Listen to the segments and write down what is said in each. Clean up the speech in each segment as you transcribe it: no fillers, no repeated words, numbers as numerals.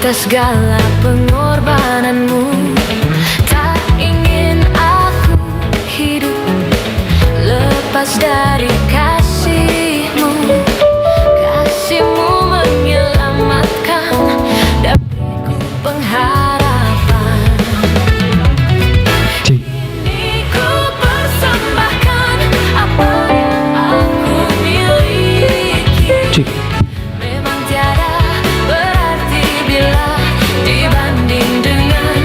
atas segala pengorbananmu. Tak ingin aku hidup lepas dari kasih-Mu. Kasih-Mu menyelamatkan, dariku pengharapan. Kini ku persembahkan apa yang aku miliki. Memang tiada berarti bila dibanding dengan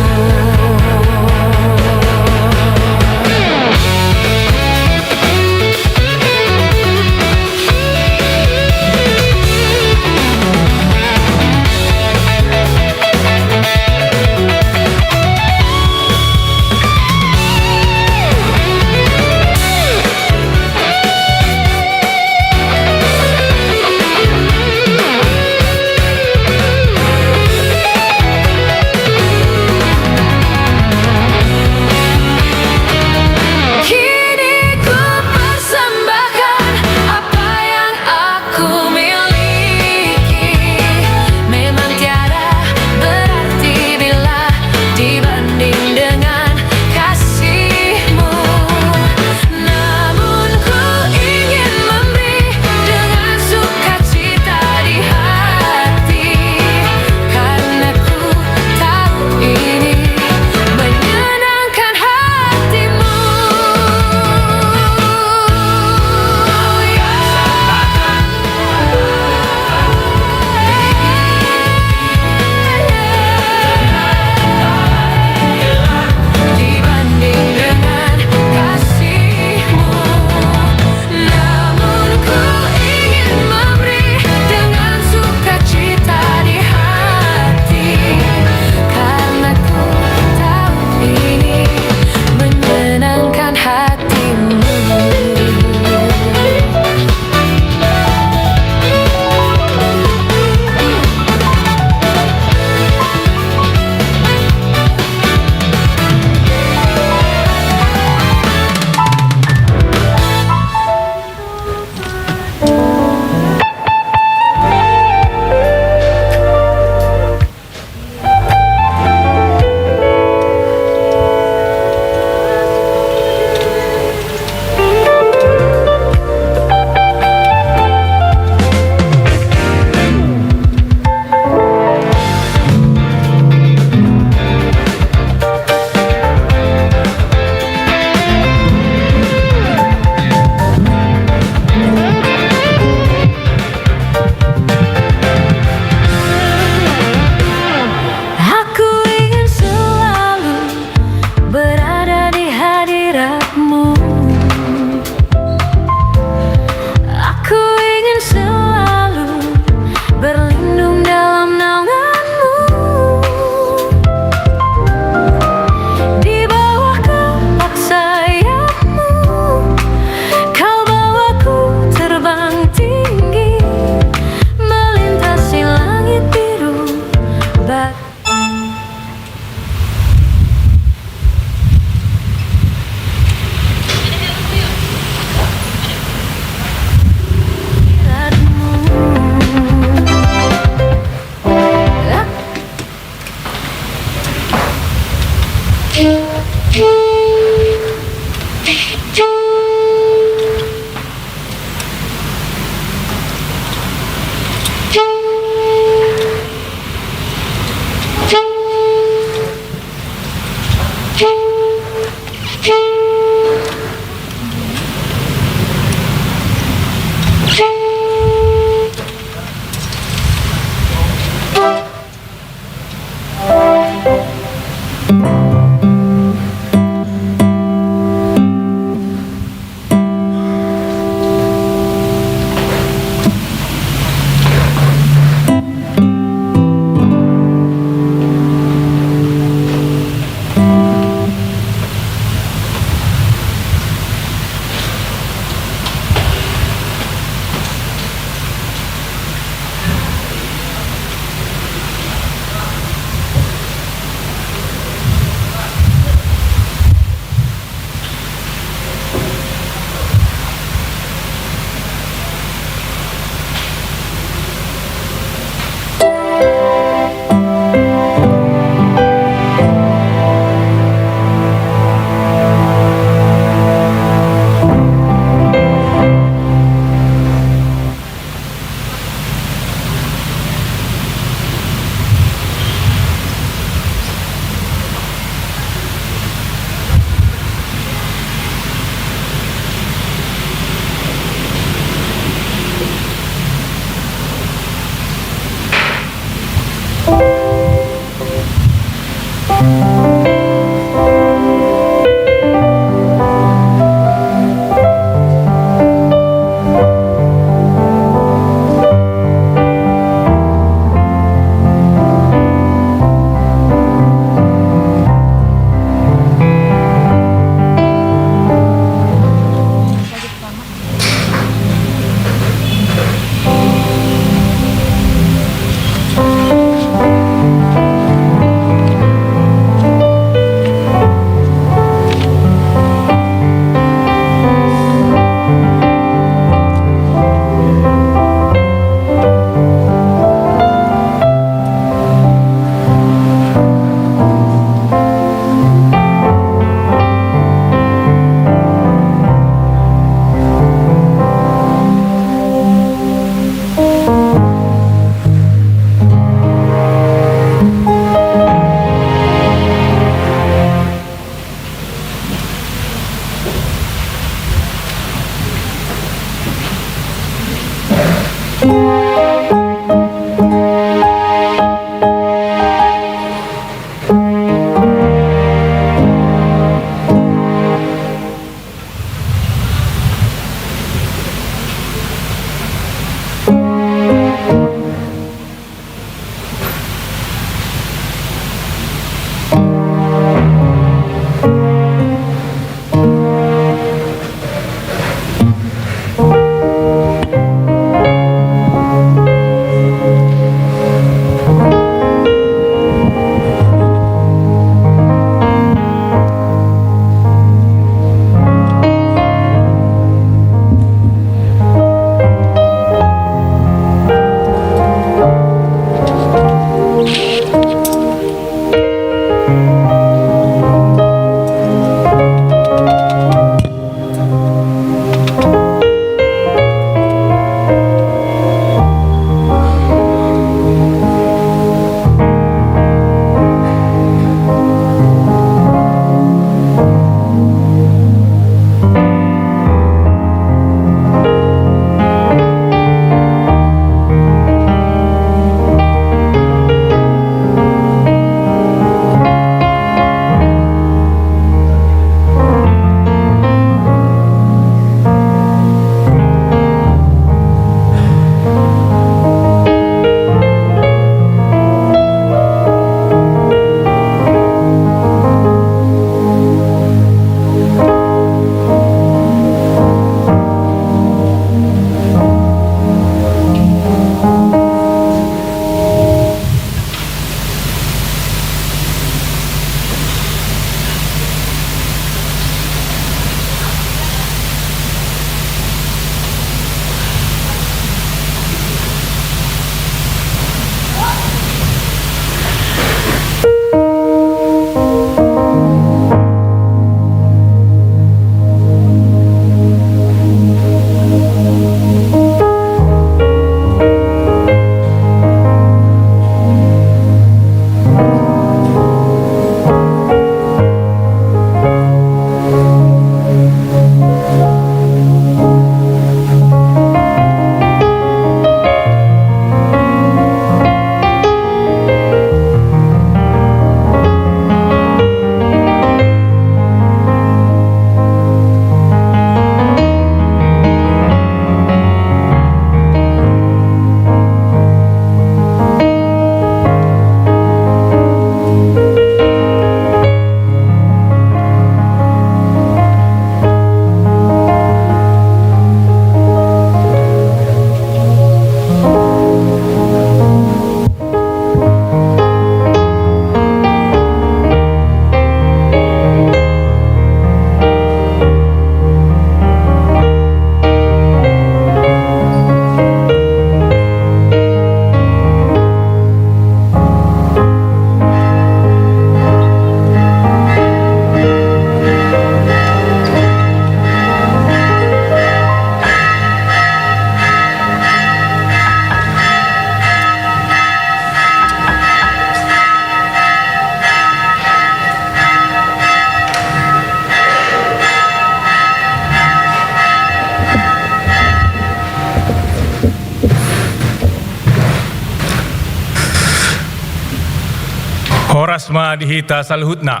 Orasma dihita salhutna.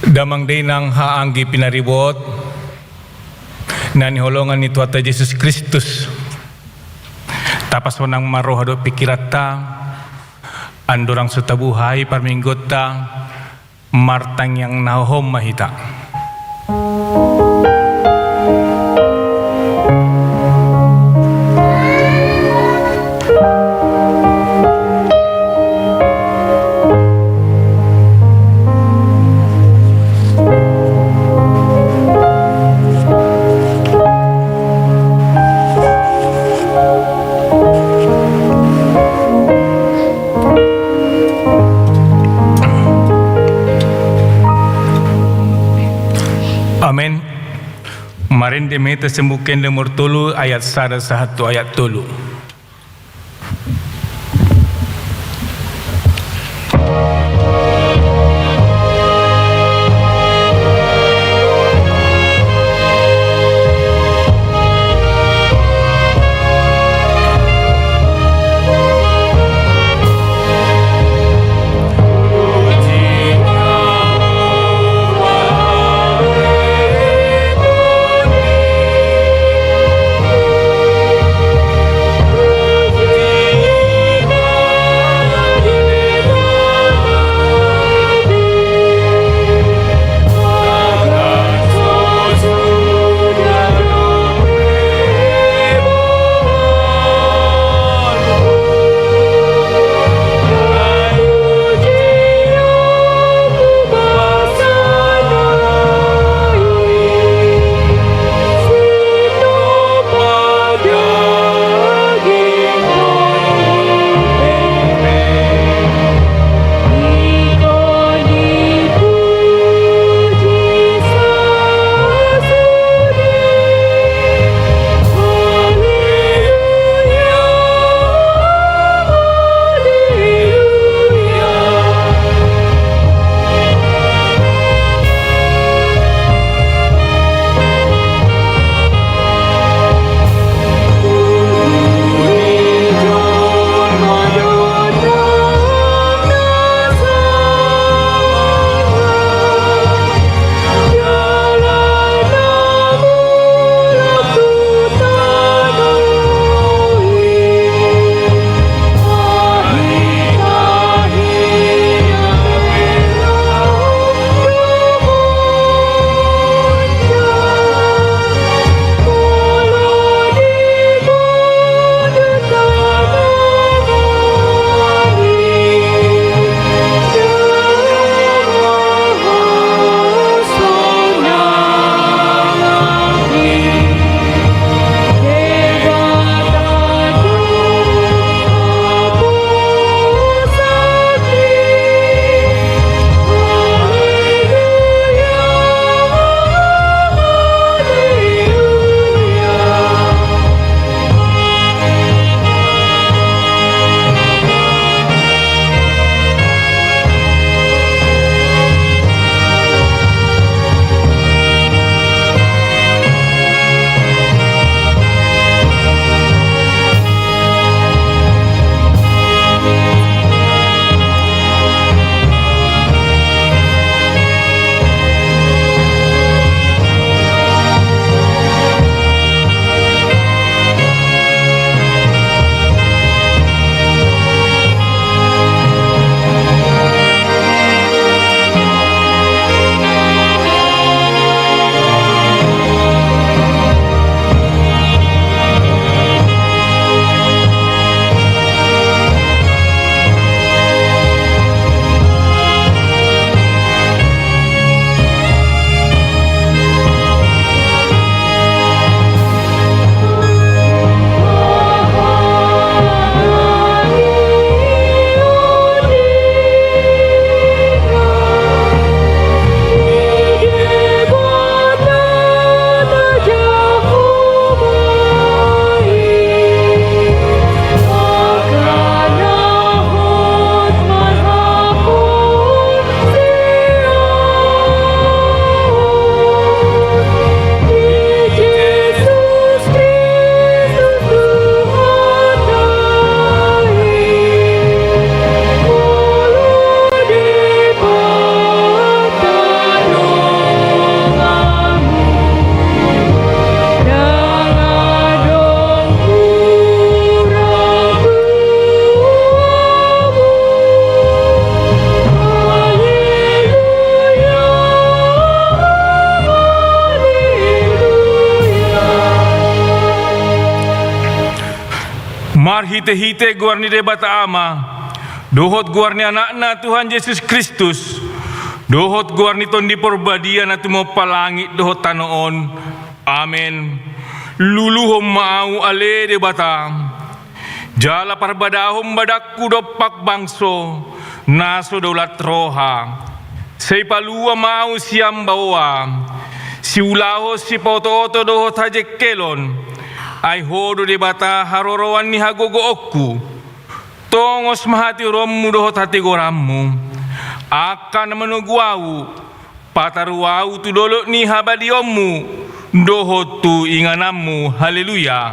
Damang dinang haanggi pinaribot na niholongan ni Tuata Yesus Kristus. Tapas wanang marohado pikirata andorang sutabuhay parminggota martang yang nahom mahita. Amin. Marin demeta sembuken lemur tulu ayat 1 ayat 3. marhite-hite guarni debata ama, dohot guarni anakna Tuhan Yesus Kristus, dohot guarni ton di perbadian atu mo palangit dohot tanoon. Amen. Luluhom mau ale debata, jala parbadahom badakku dopak bangso, naso daulat roha, say palua mau siam bawa, si ulaho si poto-oto dohot hajek kelon, ay hodo debata harorowan ni hagogo okku, tongos mahati rommu dohot hati gorammu, akan menugwau, pataruau tu dolok ni habadiommu, dohot tu inganammu. Haleluya.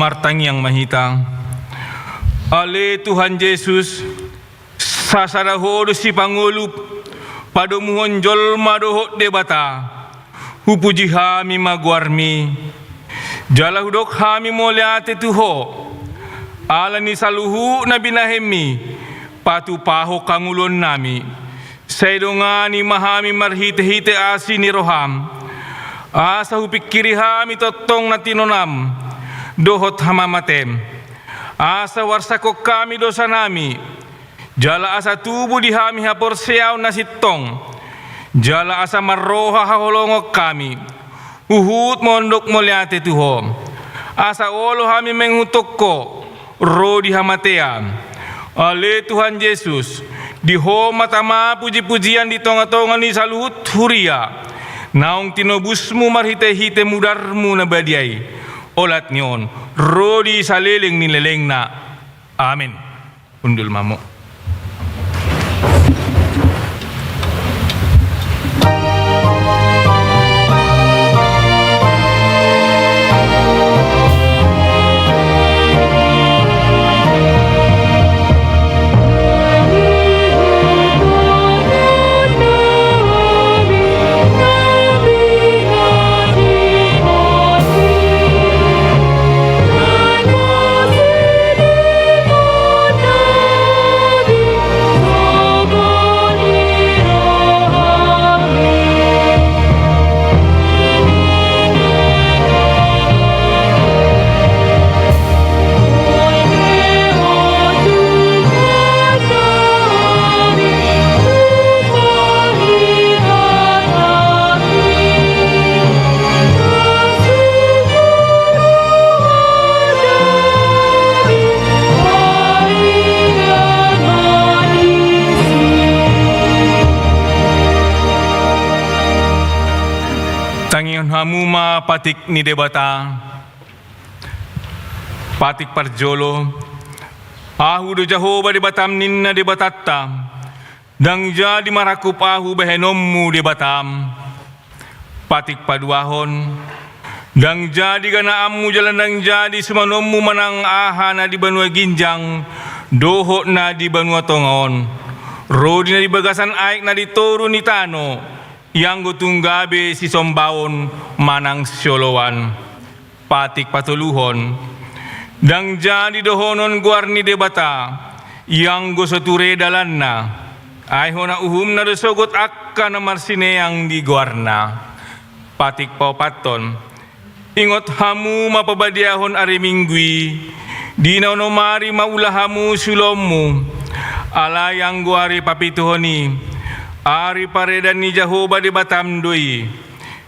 Martang yang mahita, ale Tuhan Yesus, sasarahodo si Pangulo, padomuhon jolma dohot debata, hupuji hami maguarmi, jala hudok hami moliate tuho, ala ni saluhu na binahemi, patu paho kangulon nami, saydongani mahami marhite-hite asi ni roham, asa hupikiri hami totong na tinonam, dohot hamamatem, asa warsako kami dosa nami, jala asa tubuh di hami hapor siaw na sitong, jala asa marroha haholongok kami, uhut mondok moliate tuho, asa olo hami menghutok ko, ro di hamatea, ale Tuhan Yesus, di ho matama puji-pujian di tonga-tonga ni saluhut huria, naong tinobusmu marhite-hite mudarmu na badiay, olat nyon, rodi saleleng nileleng na. Amin. Undul mamo. Tangion hamuma patik ni debata, patik parjolo, ahu do Jehovah debatam ninna debatatta, dang jadi marakup ahu behenommu debatam, patik paduahon, dang jadi gana ammu jalan dang jadi sumanommu manang ahana di banua ginjang, dohok na di banua tongon, rodi na di bagasan aik na di toru ni tano, yang gutunggabe si sombaon manang syolowan, patik patuluhon, dang jadi dohonon guarni debata, yang gosoture dalanna, ay hona uhum na dosogot akka na marsine yang di guarna, patik paupaton, ingot hamu mapabadiahon ari minggui, di naunomari maulahamu sulommu, ala yang guari papituhoni, ari paredan ni Jehovah di batam doi,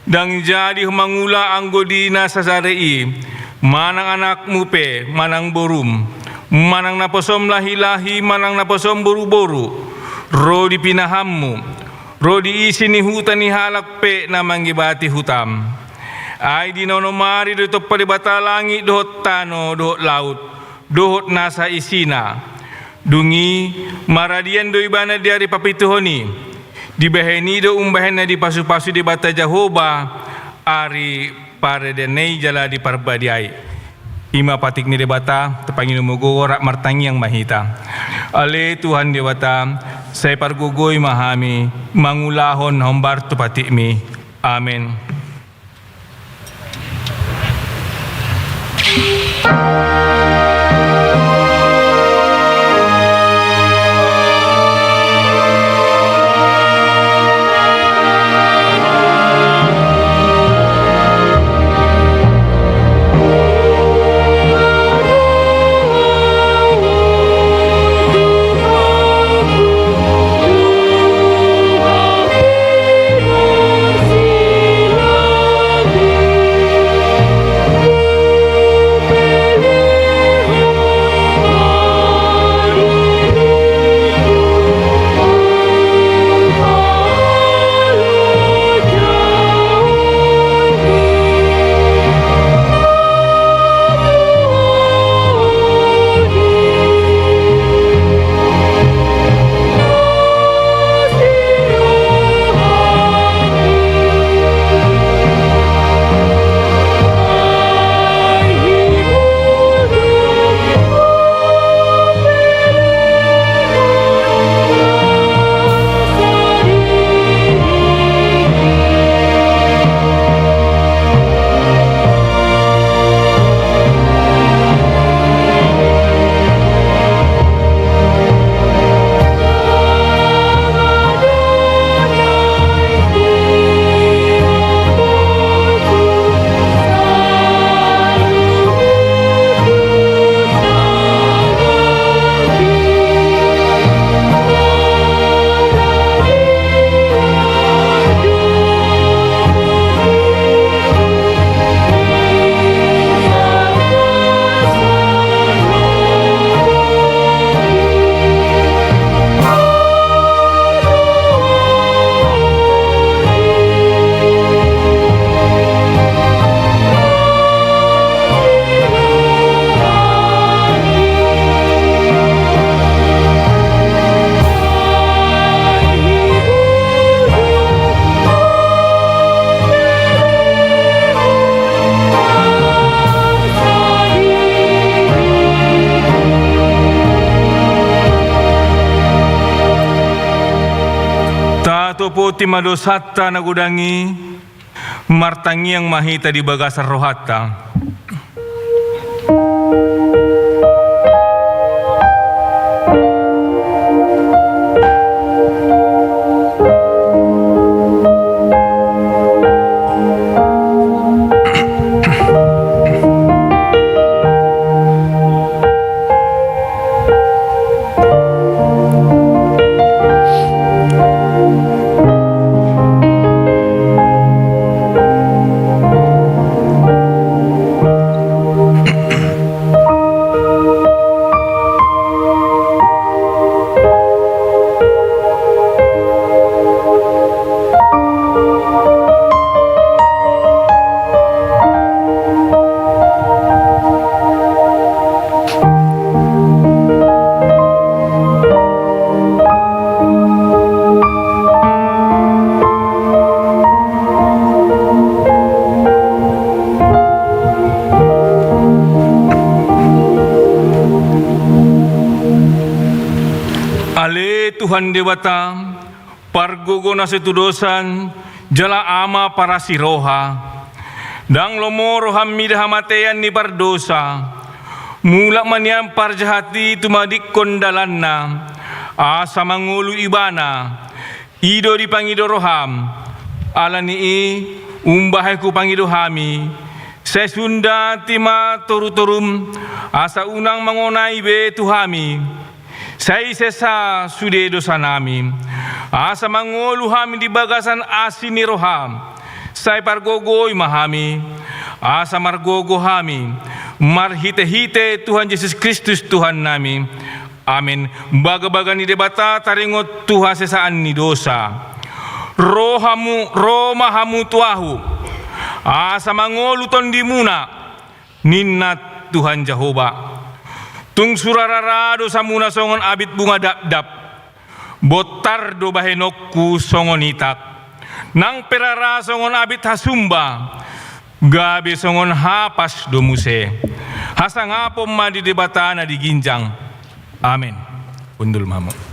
dang jadi mangula anggodina sasarei, manang anakmu pe, manang borum, manang naposom lahi-lahi, manang naposom boru-boru, ro di pinahammu, ro di isi ni hutan ni halak pe na manggibati hutam, ay di nonomari do top palibata langit dohot tano, dohot laut, dohot nasa isina, dungi maradian do ibana diari papituhoni, di baheni do umbahen na di pasu-pasu di bata Jehovah, ari paredenei jala di parbadiai, ima patik ni debata tepangin umugo rak martangi yang mahita, ale Tuhan debata saya pargugoy mahami mangulahon hombar tu patik mi. Amin. Satopo ti madosata nagudangi martangi yang mahita di bagasar rohata. Tuhan Dewata, pargogo na setudosan, jala ama para siroha, dang lomoro hamida hamatean ni pardosa, mulak maniam parjahati tumadik kondalan na, asa mangulu ibana, ido di pangido roham, ala ni umbahay ku pangido hami, sesunda tima torutorum, asa unang mangonai be tuhami, Sai sesa sude dosa nami, asa mangolu hami di bagasan asini roham, sai pargogoi mahami, asa margogo hami, marhite-hite Tuhan Yesus Kristus Tuhan nami, amin. Baga-baga ni debata taringot Tuhan sesaan ni dosa, romahamu tuahu, asa mangolu tondimuna, ninat Tuhan Jehovah. Tung surararado sa muna songon abit bunga dap-dap, botardo bahenokku songon itak, nang perara songon abit hasumba, gabi songon hapas domuse, hasang apom madi debata na diginjang. Amin. Undul mamo.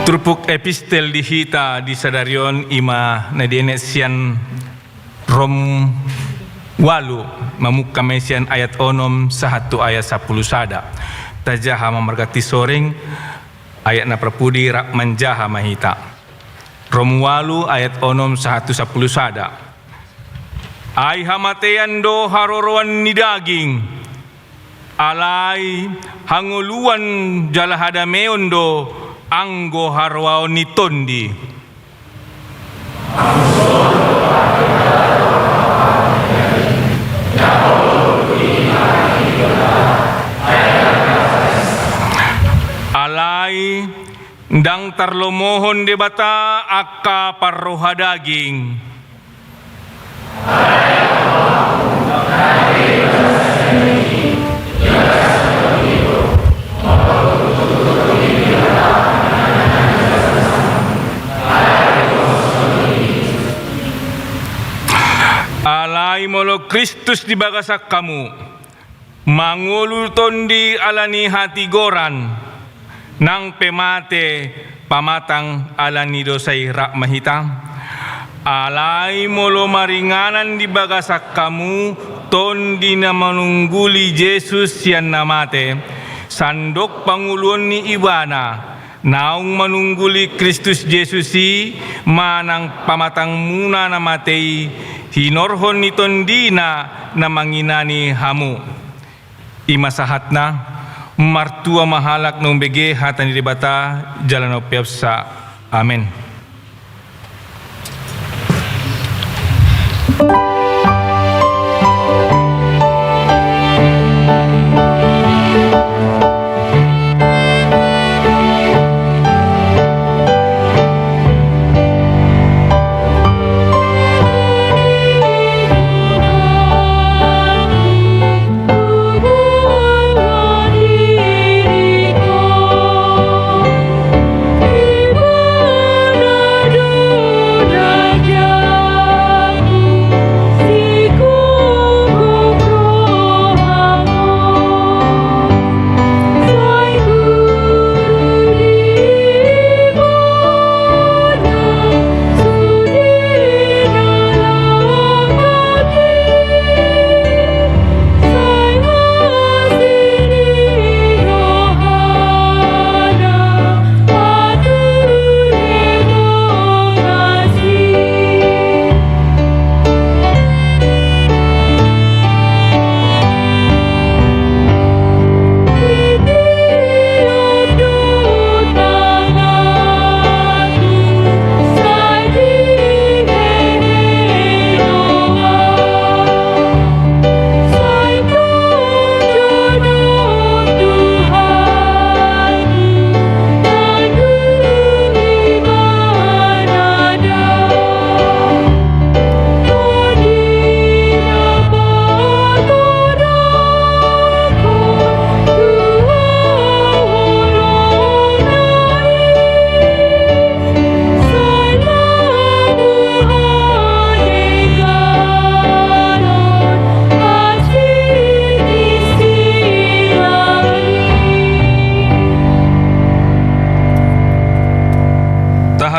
Trupuk epistel dihita di sadarion ima na dienesian rom walu mamuk kamesian ayat onom sahatu ayat 10 sada tajaha mamargati soring ayat na prapudi rak manjaha mahita rom walu ayat onom sahatu 10 sada ay hamatean do haroroan ni daging alai hanguluan jalahadameon do anggo harwao ni tondi Ya Allah, tarlo mohon di bata akka parroha daging. Alai molo Kristus di bagasak kamu, mangulul tondi alani hati goran, nang pemate pamatang alani dosai rak mahita. Alai molo maringanan di bagasak kamu, tondi na manungguli Yesus yan namate, sandok panguluan ni ibana, naung manungguli Kristus Yesusi, manang pamatang muna namatei, hinorhon ni tondina na manginani hamu. Imasahat na, martua mahalak nung bege hatan di bata, jalan opiapsa. Amen.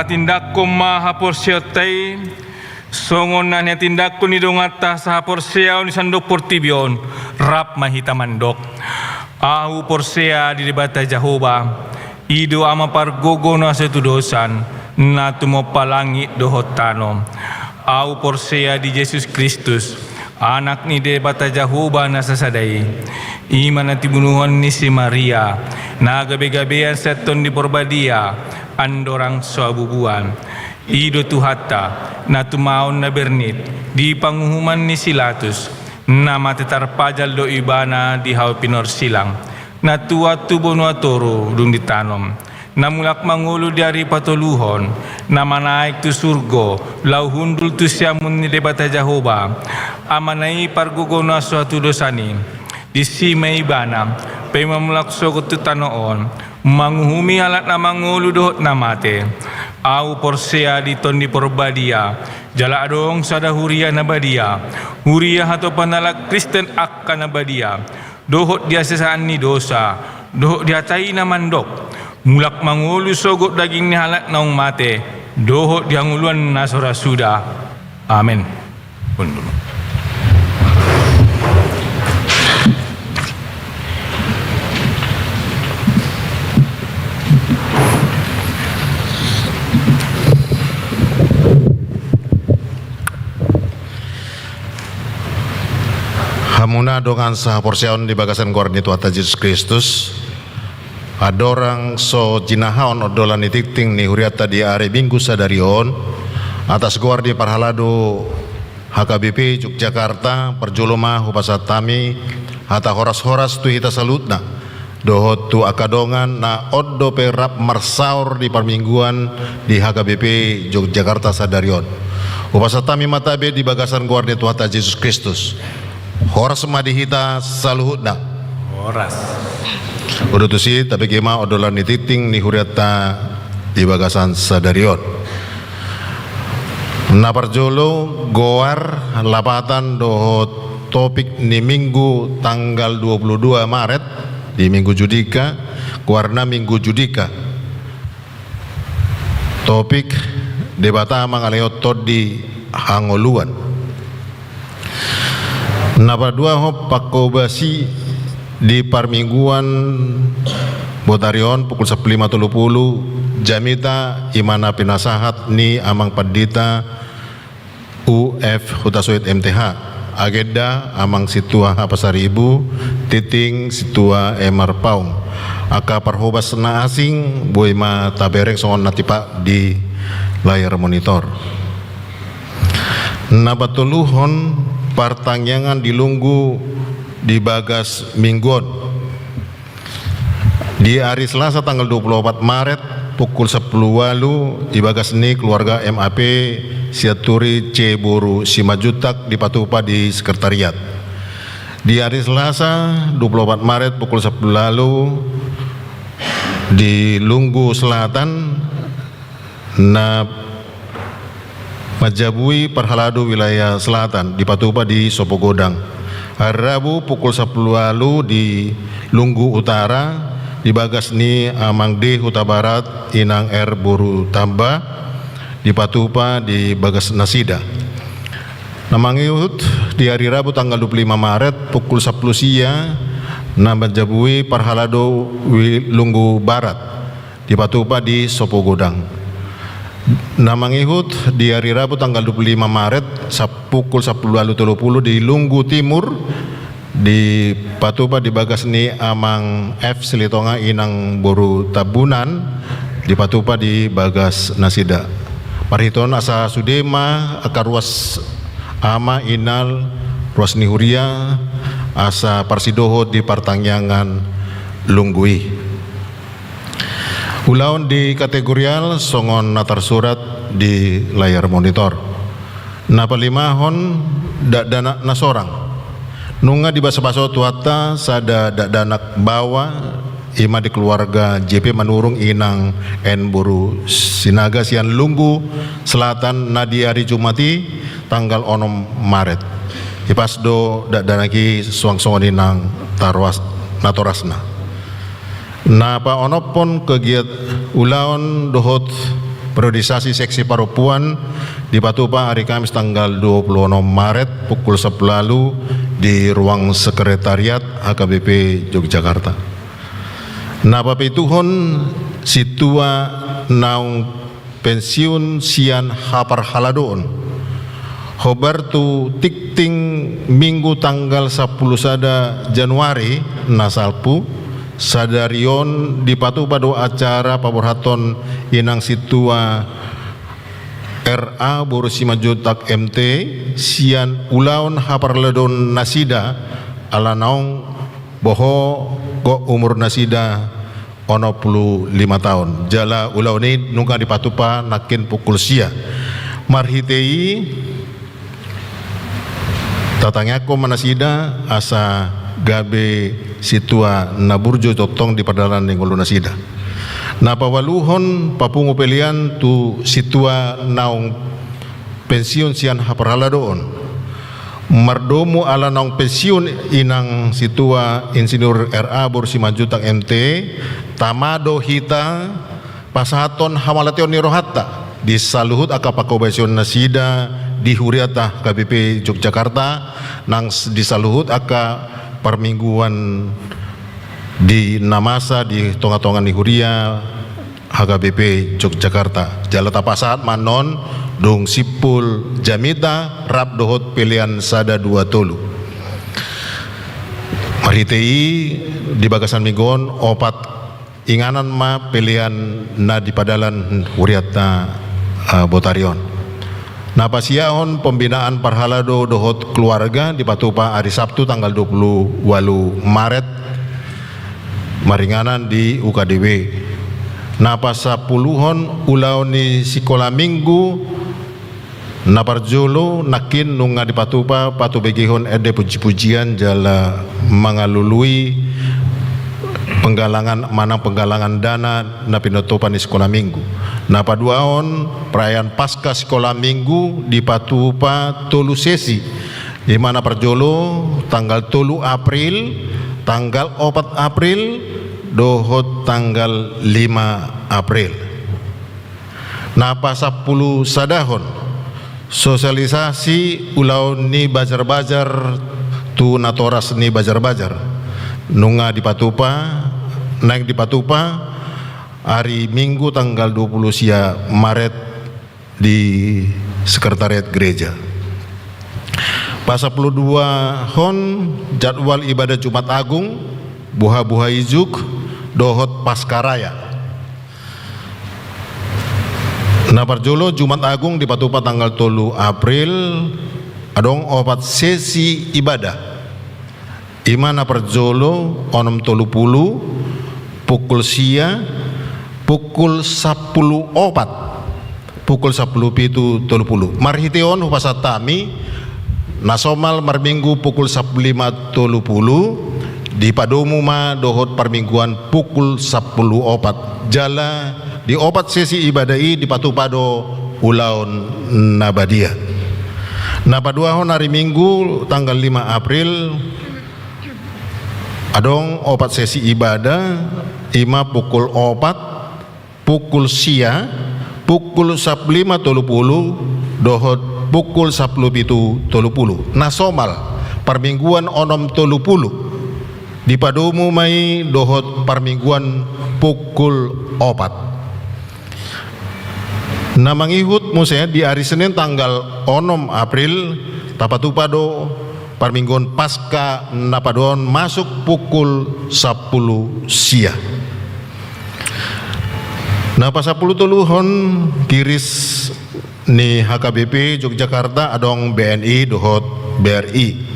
Tindak ko mahaporsyotai, songon na niya tindak ko ni dongata sa haporsyaw ni sandok portibion, rap mahita mandok. Ahu porsya di debata Jehovah, ido ama pargogo na setudosan, na tumopalangit dohotano. Ahu porsya di Yesus Kristus, anak ni debata Jehovah na sasadai. Iman na tibunuhan ni si Maria, na gabi-gabian seton di porbadia, andorang suabubuan. Ido tuhata na tumaon na bernit di panghuman ni Silatus na matetarpajal do ibana di hau pinor silang na tua tubo no atoro dung ditanom na mulak mangulo dari patuluhon na manaik tu surgo lau hundul tu siamun ni debata Jehovah amanai pargugo na suatu dosani di simay ibana pay mamulak sogot tu tanoon manguhumi alat na mangulu dohot na mate au porsea di tondi porbadia jala adong sada huria na badia huria hato panalak Kristen akka na badia dohot dia sesaan ni dosa dohot dia tai na mandok mulak mangulu sogot daging ni halat naung mate dohot dia nguluan na sora suda. Amen. Hamuna dongan saha porsiaon di bagasan gorni Tuhan Yesus Kristus. Adorang so jinahaon odolan itikting ni huriata di are minggu sadarion atas gor di parhalado HKBP Yogyakarta perjuluma hupasatami hata horas-horas tu hita salutna dohot tu akadongan na oddo perap marsaur di parmingguan di HKBP Yogyakarta Sadarion. Upasatami matabe di bagasan guardia Tuhan Yesus Kristus. Horas madihita saluhutna. Horas. Udutusi tapi kema odolan nititing ni huriata di bagasan Sadarion. Naparjolo goar lapatan dohot topik ni minggu tanggal 22 Maret di minggu Judika, warna minggu Judika. Topik debata mangaleo todi hangoluan. Napa dua hop pakobasi di parmingguan Botarion pukul 15.30 jamita imana pinasahat ni amang padita UF Hutasuit MTH agenda amang situa Pasaribu titing situa Emar Paung aka parhobas na asing boy ma taberek songon natipa di layar monitor. Nabatuluhon partangyangan dilunggu di bagas minggon di hari Selasa tanggal 24 Maret pukul 10 walu di bagas ni keluarga MAP Siaturi C. Boru Simajutak di Patupa di sekretariat. Di hari Selasa 24 Maret pukul 10 lalu di Lunggu Selatan na Majabui Parhaladu wilayah Selatan di Patupa di Sopogodang. Hari Rabu pukul 10 lalu di Lunggu Utara di bagas ni Amang D Huta Barat Inang R Boru Tamba di Patupa di bagas Nasida. Namangiut di hari Rabu tanggal 25 Maret pukul 10 sia Nambat Jabui Parhalado Lunggu Barat di Patupa di Sopogodang. Namangihut di hari Rabu tanggal 25 Maret pukul 10.30 di Lunggu Timur di Patupa di bagas ni Amang F Silitonga Inang Boru Tabunan di Patupa di bagas Nasida. Parhiton asa Sudema akar ruas ama inal ruas nihuria asa Parsidoho di Partangyangan Lunggui. Ulaun di kategorial songon natar surat di layar monitor. Napalimahon dak danak nasorang. Nunga di basa-baso tuata sada dak danak bawa ima di keluarga JP Manurung Inang N Boru Sinaga Sian Lunggu Selatan nadi hari Jumati tanggal 6 Maret. Ipasdo dak danaki suang-suang inang tarwas natorasna. Napa onopon kegiat ulaun dohot periodisasi seksi parupuan di Patupa hari Kamis tanggal 26 Maret pukul 10 lalu di ruang sekretariat HKBP Yogyakarta. Napa pituhon situa naung pensiun sian hapar haladon hobar tu tikting minggu tanggal 10 sada Januari nasalpu Sadarion di Patupa do acara paborhaton inang situa RA Boru Simajutak MT sian ulaun haparledon nasida ala naung boho go umur nasida 55 tahun jala ulaun ini nungka di Patupa nakin pukul sia marhitei tatangako manasida asa gabe situa naburjo totong di padalan ningolo nasida. Napawaluhon papungu pelian tu situa naung pensiun sian haparhala doon. Mardomu ala naung pensiun inang situa Insinyur RA Boru Simajutak MT tamado hita pasahaton hamalateo nirohatta di saluhut akapakobasion nasida di huriata KBP Yogyakarta nang di saluhut aka permingguan di Namasa di tonga-tongan di Huria HKBP Yogyakarta jala tapasaat manon dong sipul jamita rap dohot pilihan sada 2 tolu marhitei di bagasan minggon opat inganan ma pilihan na di padalan Huriata Botarion. Napasiahon pembinaan Parhalado dohot keluarga di Patupa hari Sabtu tanggal 28 Maret maringanan di UKDW. Napa 10-hon ulau ni sekolah minggu naparjolo nakin nunga di patupa patu begihon ede puji-pujian jala mengalului penggalangan manang penggalangan dana na pinotopan di sekolah minggu. Napa duaon perayaan pasca sekolah minggu di patupa tolu sesi di mana perjolo tanggal 3 April, tanggal 4 April, dohot tanggal 5 April. Napa 10 sadahon sosialisasi ulau ni bajar-bajar tu natoras ni bajar-bajar nunga di patupa naik di patupa hari Minggu tanggal 20 sia Maret di sekretariat gereja. Pas 12 hon jadwal ibadah Jumat Agung buha-buha ijuk dohot pascaraya. Naparjolo Jumat Agung di patupa tanggal 3 April adong 4 sesi ibadah. Imana perjolo onom 30 pukul sia pukul 10 opat pukul 10 pitu 30 marhiteon upasatami nasomal marminggu pukul 15 30 di padomu ma dohot parmingguan pukul 10 opat jala di opat sesi ibadai di patupado ulaun nabadia. Napaduahon hari Minggu tanggal 5 April adong opat sesi ibadah ima pukul opat pukul sia pukul 15 30 dohot pukul 10 pitu 30 nasomal parmingguan onom 30 di padomu mai dohot parmingguan pukul opat. Namangihut musnya di hari Senin tanggal 6 April tapatupado parmingguan pasca napadon masuk pukul 10 sia. Napa 10 tuluhon kiris ni HKBP Yogyakarta adong BNI dohot BRI.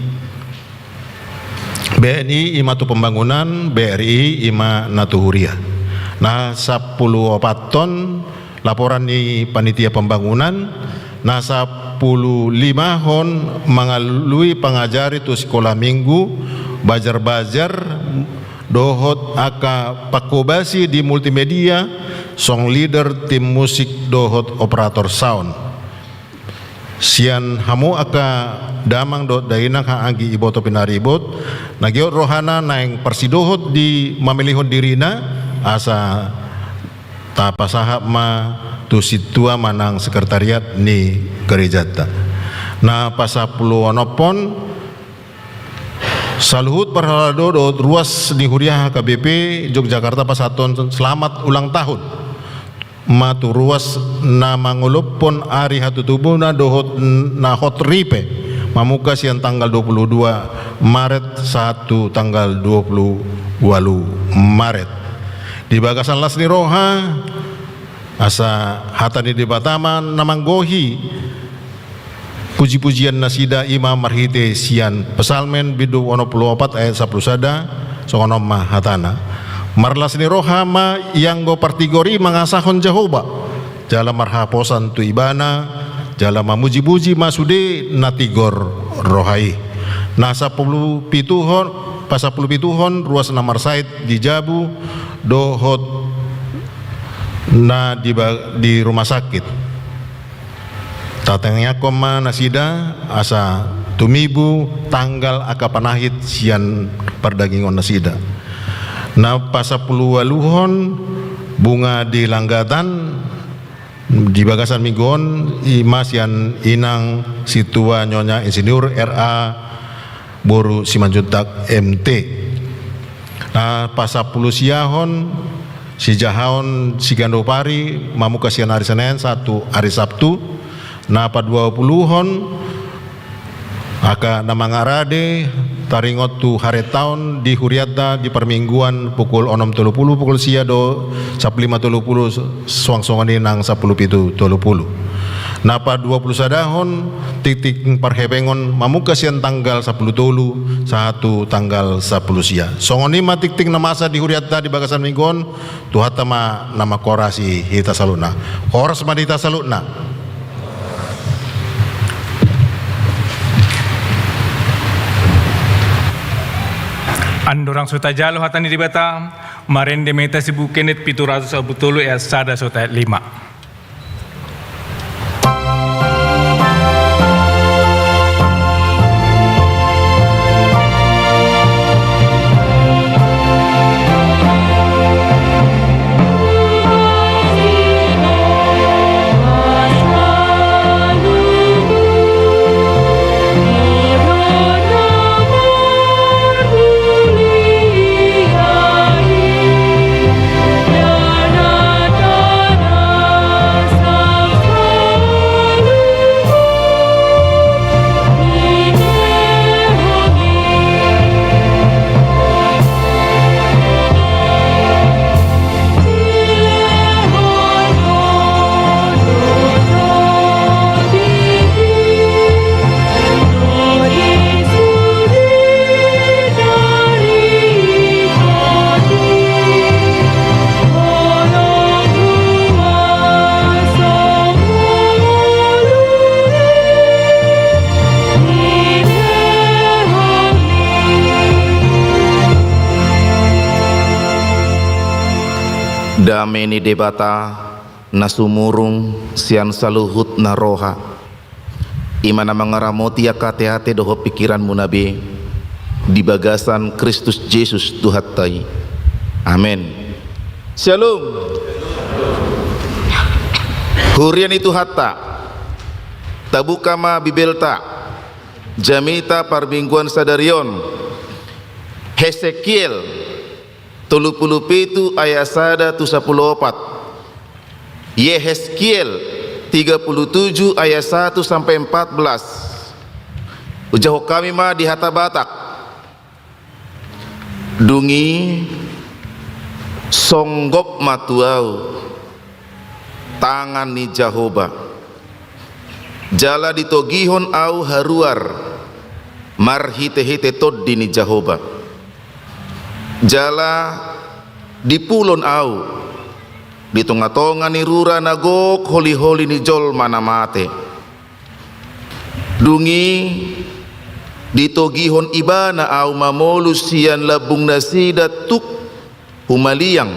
BNI ima tu pembangunan, BRI ima natuhuria. Nah 10 ton laporan ni panitia pembangunan. Nah 15 hon mengalui pengajari tu sekolah minggu bajar-bajar dohot aka pakobasi di multimedia song leader tim musik dohot operator sound sian hamu aka damang dot dainang haanggi iboto pinaribot nagiot rohana naeng persidohot di mamilihon dirina asa tapasahap ma tu situa manang sekretariat ni gerejata. Nah pasapulu onopon saluhut perhalado dot ruas di Huriah HKBP Yogyakarta pasaton selamat ulang tahun. Matu ruas na mangulupon ari hatutubuna dohot na hot ripe mamuka siang tanggal 22 Maret 1 tanggal 28 Maret di bagasan Lasni Roha asa hatani di Bataman namanggohi puji-pujian nasida Imam Marhite sian pesalmen bidu 14 ayat 10 sada songonom ma hatana marlas ni rohama yang go partigori mangasahon Jehovah jala marhaposan tu ibana jala mamuji-muji masude natigor rohai nasa 10 pituhon pas 10 pituhon ruas namar sait di Jabu dohot na di rumah sakit tatengnya koma nasida asa tumibu tanggal akapanahit sian perdagingon nasida na pasapulu waluhon bunga di langgatan di bagasan minggon ima sian inang situa nyonya insinyur RA Boru Simanjuntak MT na pasapulu siahon si jahon si gandopari mamuka sian hari Senin satu hari Sabtu na pa 20-hon aka namangarade taringot tu hari tahun di Huriata di permingguan pukul 6.30 pukul siado 15.30 suang-suangani nang 10.30. Napa 20 sadahon titik parhebengon mamuka sian tanggal 10 tolu satu tanggal 10 sia. Songoni ma titik na masa di Huriata di bagasan minggon tuhata ma nama korasi hita saluna. Koras ma hita saluna. Andorang sota jalo hatani di bata marende meta sibukenet piturazu sabutulu sada sota 5. Dameni debata nasumurung sian saluhut naroha imana mangaramoti akate-ate doho pikiran munabe di bagasan Kristus Yesus Tuhattai. Amin. Shalom. Hurian itu hatta tabukama bibelta jamita parbingguan sadarion Hesekiel 37 ayat 1 tu 14, Yehezkiel 37 ayat 1 sampai 14. Ujaho kami ma di hata Batak dungi songgok matuau tangan ni Jahoba jala ditogihon au haruar marhite-hite toddi ni Jahoba jala di pulon au di tonga-tonga ni rura nagok holi-holi ni jol mana mate dungi di togihon ibana au mamolus sian labung nasida tuk humaliang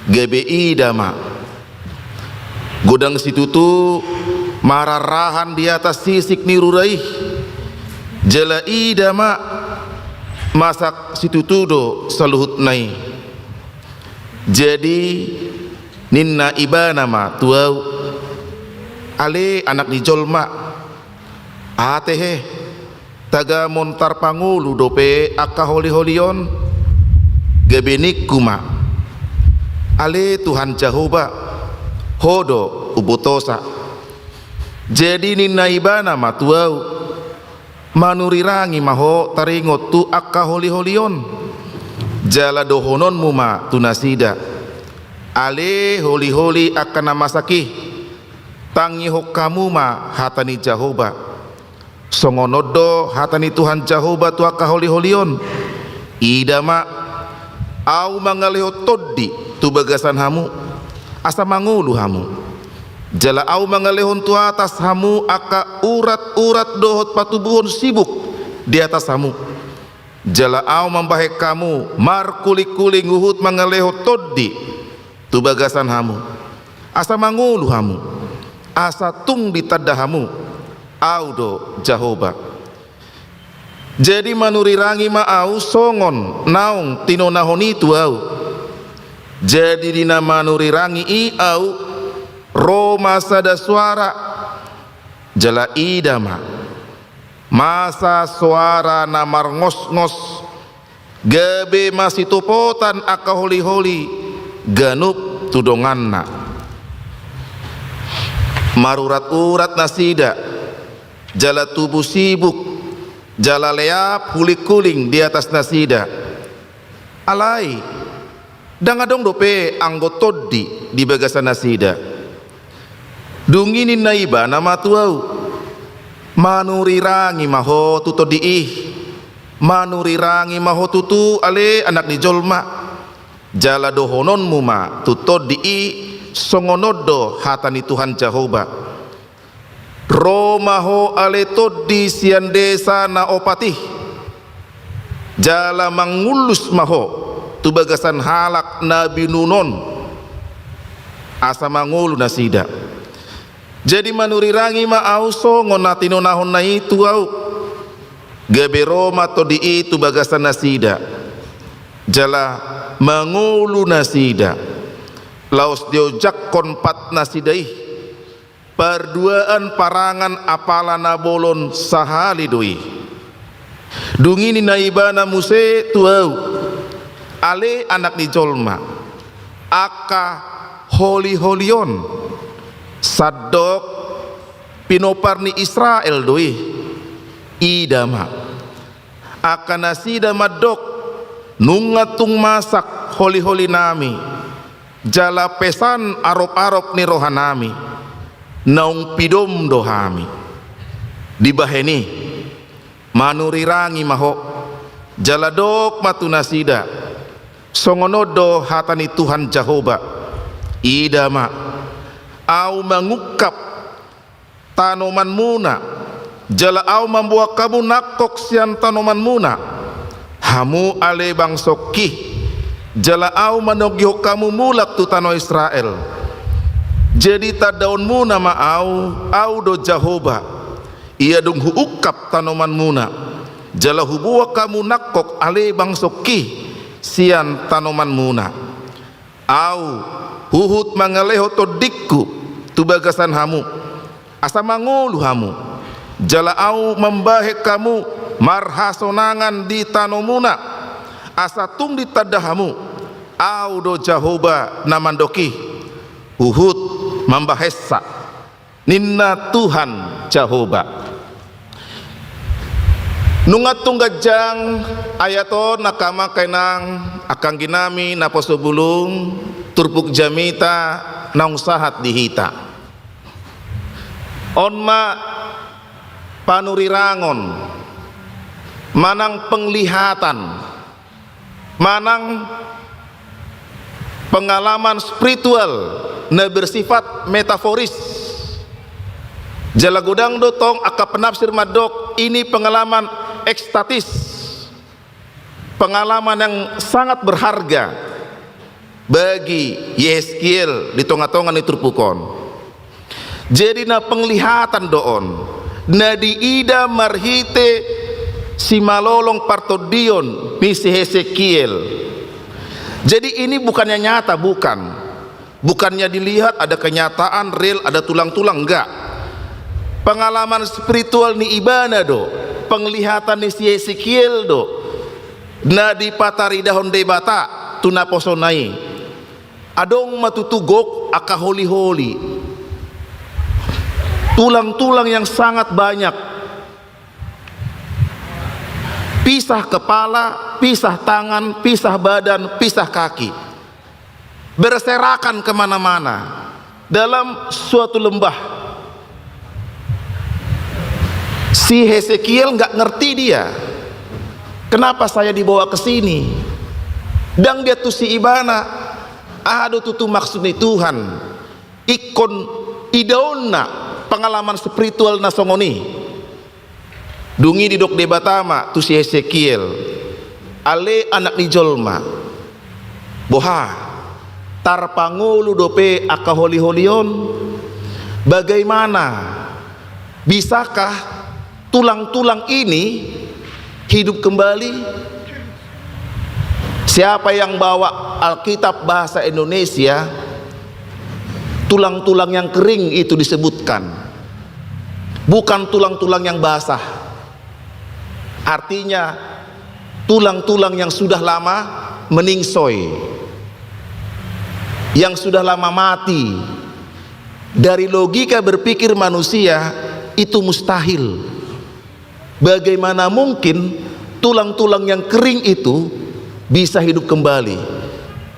GBI dama godang situtu mararahan di atas sisik ni rurai jala idama masak situtudo saluhut nai jadi ninna ibana ma tuau ale anak di jolma atehe taga montar pangulu dope akka holi-holion gebenik kuma ale Tuhan Jahoba hodo ubutosa jadi ninna ibana ma tuau manurirangi maho taringot tu akka holi-holion jala dohonon muma tunasida ale holi-holi akan namasaki tangi hokamu ma hatani Jahoba songonodo hatani Tuhan Jahoba tu akka holi-holion idama au mangaleho toddi tu bagasan hamu asa mangulu hamu jala au mangalehon tu atas hamu aka urat-urat dohot patubuhon sibuk di atas hamu jala au membahek kamu mar kuli-kuli nguhut mangalehot toddi tu bagasan hamu asa mangulu hamu asa tung ditadda hamu au do Jahoba jadi manurirangi ma au songon naung tinonahoni tu au jadi dina manurirangi i au Roma sada suara jala idama masa suara namar ngos-ngos gabe masih topotan aka holi-holi ganup tudonganna marurat-urat nasida jala tubuh sibuk jala leap hulik kuling di atas nasida alai dangadong dope anggotodi di bagasan nasida dungini naiba nama tuau manurirangi maho tuto diih manurirangi maho tutu ale anak ni jolma jala dohonon muma tuto diih songonodo hatani Tuhan Jehovah romaho ale todi sian desa na opatih jala mangulus maho tu bagasan halak nabi nunon asa mangulu nasida jadi manurirangi ma auso ngonatino nahon na itu au gabe roma todi itu bagasan nasida jala mangulu nasida laos diojak konpat nasidai perduaan parangan apalana bolon sahali doi dungini naibana muse tuau ale anak ni jolma aka holi-holion sadok pinopar ni Israel doi idama aka nasida madok nungatung masak holi-holi nami jala pesan arop-arop ni rohanami naung pidom dohami dibaheni manurirangi maho jala dok matu nasida songonodo hatani Tuhan Jehovah idama au mengukap tanoman muna jala au membuat kamu nakok sian tanoman muna hamu ale bang sokih jala au manogyo kamu mulak tu tano Israel jadi tadaun muna ma au do Jehovah ia dung huukap tanoman muna jala hubua kamu nakok ale bang soki sian tanoman muna au huhut mangaleho to dikku tu bagasan hamu asa mangulu hamu jala au membahe kamu marhasonangan di tanomuna asa tung di tadahamu au do Jehovah namandoki uhud membahesa ninna Tuhan Jehovah nungatung gajang ayato nakama kainang akang ginami naposo bulung turpuk jamita naung sahat dihita onma panurirangon manang penglihatan manang pengalaman spiritual na bersifat metaforis jala gudang dotong aka penafsir madok ini pengalaman ekstatis pengalaman yang sangat berharga bagi Yeskiel di tonga-tonga ni turpukon jadi na penglihatan doon na diida marhite si malolong partodion misi Hesekiel jadi ini bukannya nyata bukannya dilihat ada kenyataan real ada tulang-tulang enggak pengalaman spiritual ni ibana do penglihatan ni si Hesekiel do na di patari dahon debata tunaposonai adong matutugok aka holi-holi tulang-tulang yang sangat banyak pisah kepala, pisah tangan, pisah badan, pisah kaki berserakan kemana-mana dalam suatu lembah si Hesekiel nggak ngerti dia kenapa saya dibawa ke sini dan dia tuh si ibana ada tutu maksud ni Tuhan ikon idona pengalaman spiritual nasongoni dungi di dok debatama tu si Hesekiel ale anak ni jolma boha tarpangulu dope aka holi-holion bagaimana bisakah tulang-tulang ini hidup kembali siapa yang bawa Alkitab bahasa Indonesia tulang-tulang yang kering itu disebutkan bukan tulang-tulang yang basah artinya tulang-tulang yang sudah lama meningsoy yang sudah lama mati dari logika berpikir manusia itu mustahil Bagaimana mungkin tulang-tulang yang kering itu bisa hidup kembali?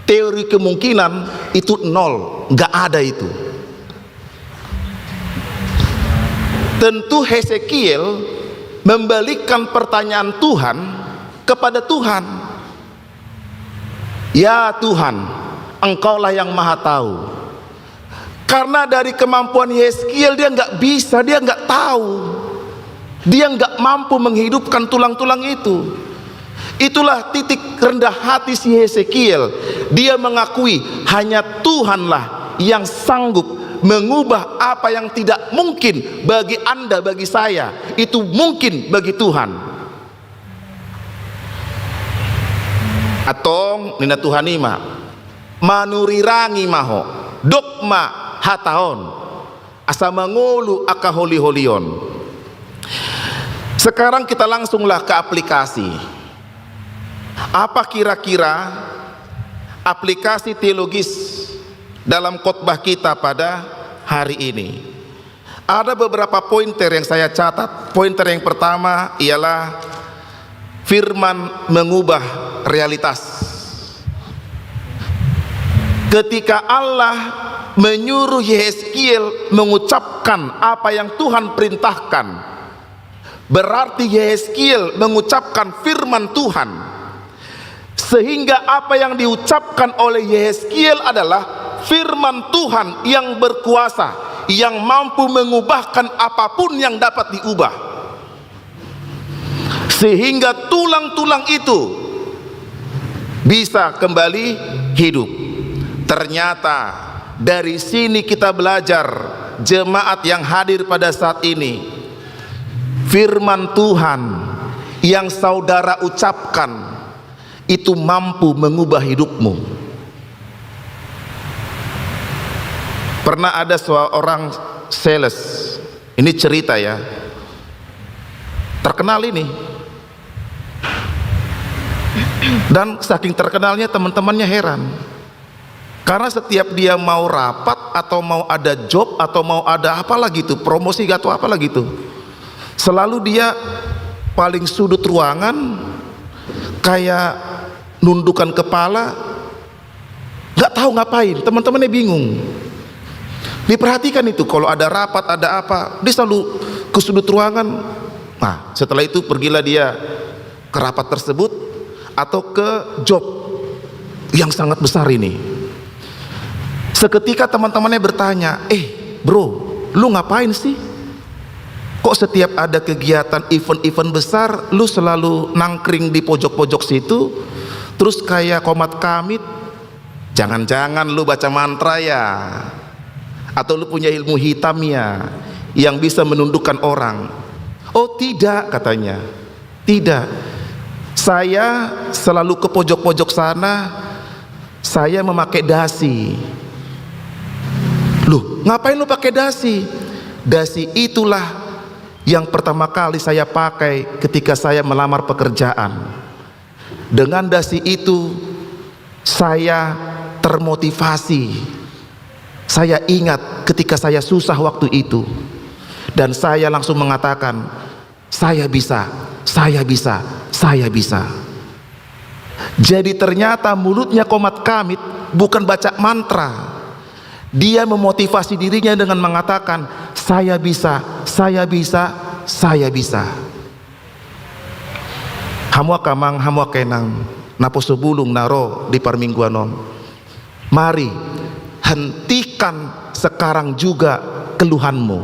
Teori kemungkinan itu nol, nggak ada itu. Tentu Hesekiel membalikkan pertanyaan Tuhan kepada Tuhan. Ya Tuhan, Engkaulah yang maha tahu. Karena dari kemampuan Yeskiel dia nggak bisa, dia nggak tahu, dia nggak mampu menghidupkan tulang-tulang itu. Itulah titik rendah hati si Hesekiel. Dia mengakui hanya Tuhanlah yang sanggup mengubah apa yang tidak mungkin bagi Anda, bagi saya, itu mungkin bagi Tuhan. Atong nina Tuhan ima manurirangi maho dogma hataon asa mangolu aka holi-holion. Sekarang kita langsunglah ke aplikasi. Apa kira-kira aplikasi teologis dalam khotbah kita pada hari ini? Ada beberapa pointer yang saya catat. Pointer yang pertama ialah firman mengubah realitas. Ketika Allah menyuruh Yeskiel mengucapkan apa yang Tuhan perintahkan, berarti Yeskiel mengucapkan firman Tuhan, sehingga apa yang diucapkan oleh Yeskiel adalah firman Tuhan yang berkuasa, yang mampu mengubahkan apapun yang dapat diubah, sehingga tulang-tulang itu bisa kembali hidup. Ternyata dari sini kita belajar, jemaat yang hadir pada saat ini, firman Tuhan yang saudara ucapkan itu mampu mengubah hidupmu. Pernah ada seorang sales, ini cerita ya, terkenal ini, dan saking terkenalnya teman-temannya heran. Karena setiap dia mau rapat atau mau ada job atau mau ada apa lagi tuh, promosi atau apa lagi tuh, selalu dia paling sudut ruangan, kayak nundukkan kepala, nggak tahu ngapain. Teman-temannya bingung. Diperhatikan itu, kalau ada rapat ada apa, dia selalu ke sudut ruangan. Nah, setelah itu pergilah dia ke rapat tersebut atau ke job yang sangat besar ini. Seketika teman-temannya bertanya, bro, lu ngapain sih? Kok setiap ada kegiatan event-event besar lu selalu nangkring di pojok-pojok situ, terus kayak komat kamit? Jangan-jangan lu baca mantra ya? Atau lu punya ilmu hitam ya, yang bisa menundukkan orang? Oh tidak, katanya. Tidak, saya selalu ke pojok-pojok sana, saya memakai dasi. Loh, ngapain lu pakai dasi? Dasi itulah yang pertama kali saya pakai ketika saya melamar pekerjaan. Dengan dasi itu saya termotivasi. Saya ingat ketika saya susah waktu itu, dan saya langsung mengatakan, saya bisa, saya bisa, saya bisa. Jadi ternyata mulutnya komat kamit bukan baca mantra. Dia memotivasi dirinya dengan mengatakan, saya bisa, saya bisa, saya bisa. Hamwa kamang, hamwa kenang, napo sebulung naro di parmingguanon. Mari hentikan sekarang juga keluhanmu.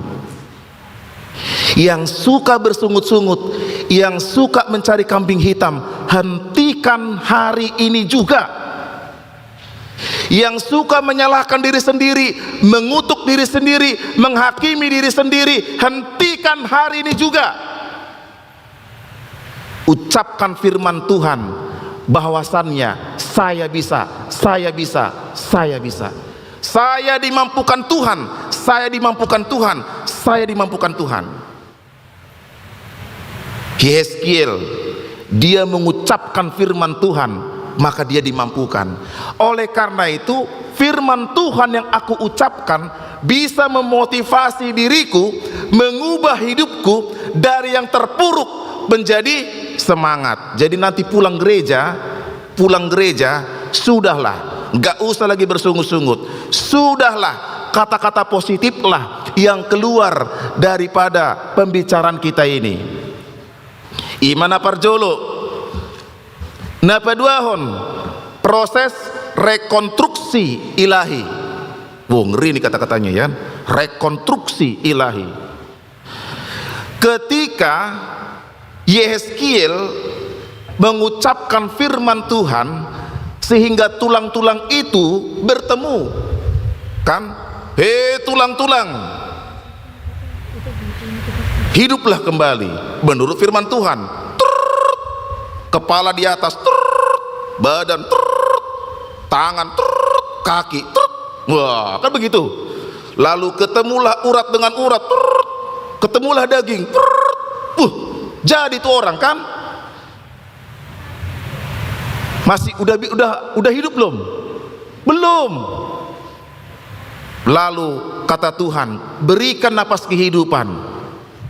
Yang suka bersungut-sungut, yang suka mencari kambing hitam, hentikan hari ini juga. Yang suka menyalahkan diri sendiri, mengutuk diri sendiri, menghakimi diri sendiri, hentikan hari ini juga. Ucapkan firman Tuhan bahwasannya saya bisa, saya bisa, saya bisa. Saya dimampukan Tuhan, saya dimampukan Tuhan, saya dimampukan Tuhan. Yeskiel, dia mengucapkan firman Tuhan, maka dia dimampukan. Oleh karena itu, firman Tuhan yang aku ucapkan bisa memotivasi diriku, mengubah hidupku dari yang terpuruk menjadi semangat. Jadi nanti pulang gereja sudahlah, nggak usah lagi bersungut-sungut, sudahlah kata-kata positiflah yang keluar daripada pembicaraan kita ini. Imana parjolo napaduahon proses rekonstruksi ilahi. Ngeri ini kata-katanya ya, rekonstruksi ilahi. Ketika Yehezkiel mengucapkan firman Tuhan sehingga tulang-tulang itu bertemu, kan? Hei tulang-tulang, hiduplah kembali menurut firman Tuhan. Trrrt, kepala di atas, trrrt, badan, trrrt, tangan, trrrt, kaki, trrrt. Wah, kan begitu. Lalu ketemulah urat dengan urat, trrrt, ketemulah daging, trrrt. Jadi itu orang, kan? Masih udah hidup belum? Belum. Lalu kata Tuhan, berikan napas kehidupan.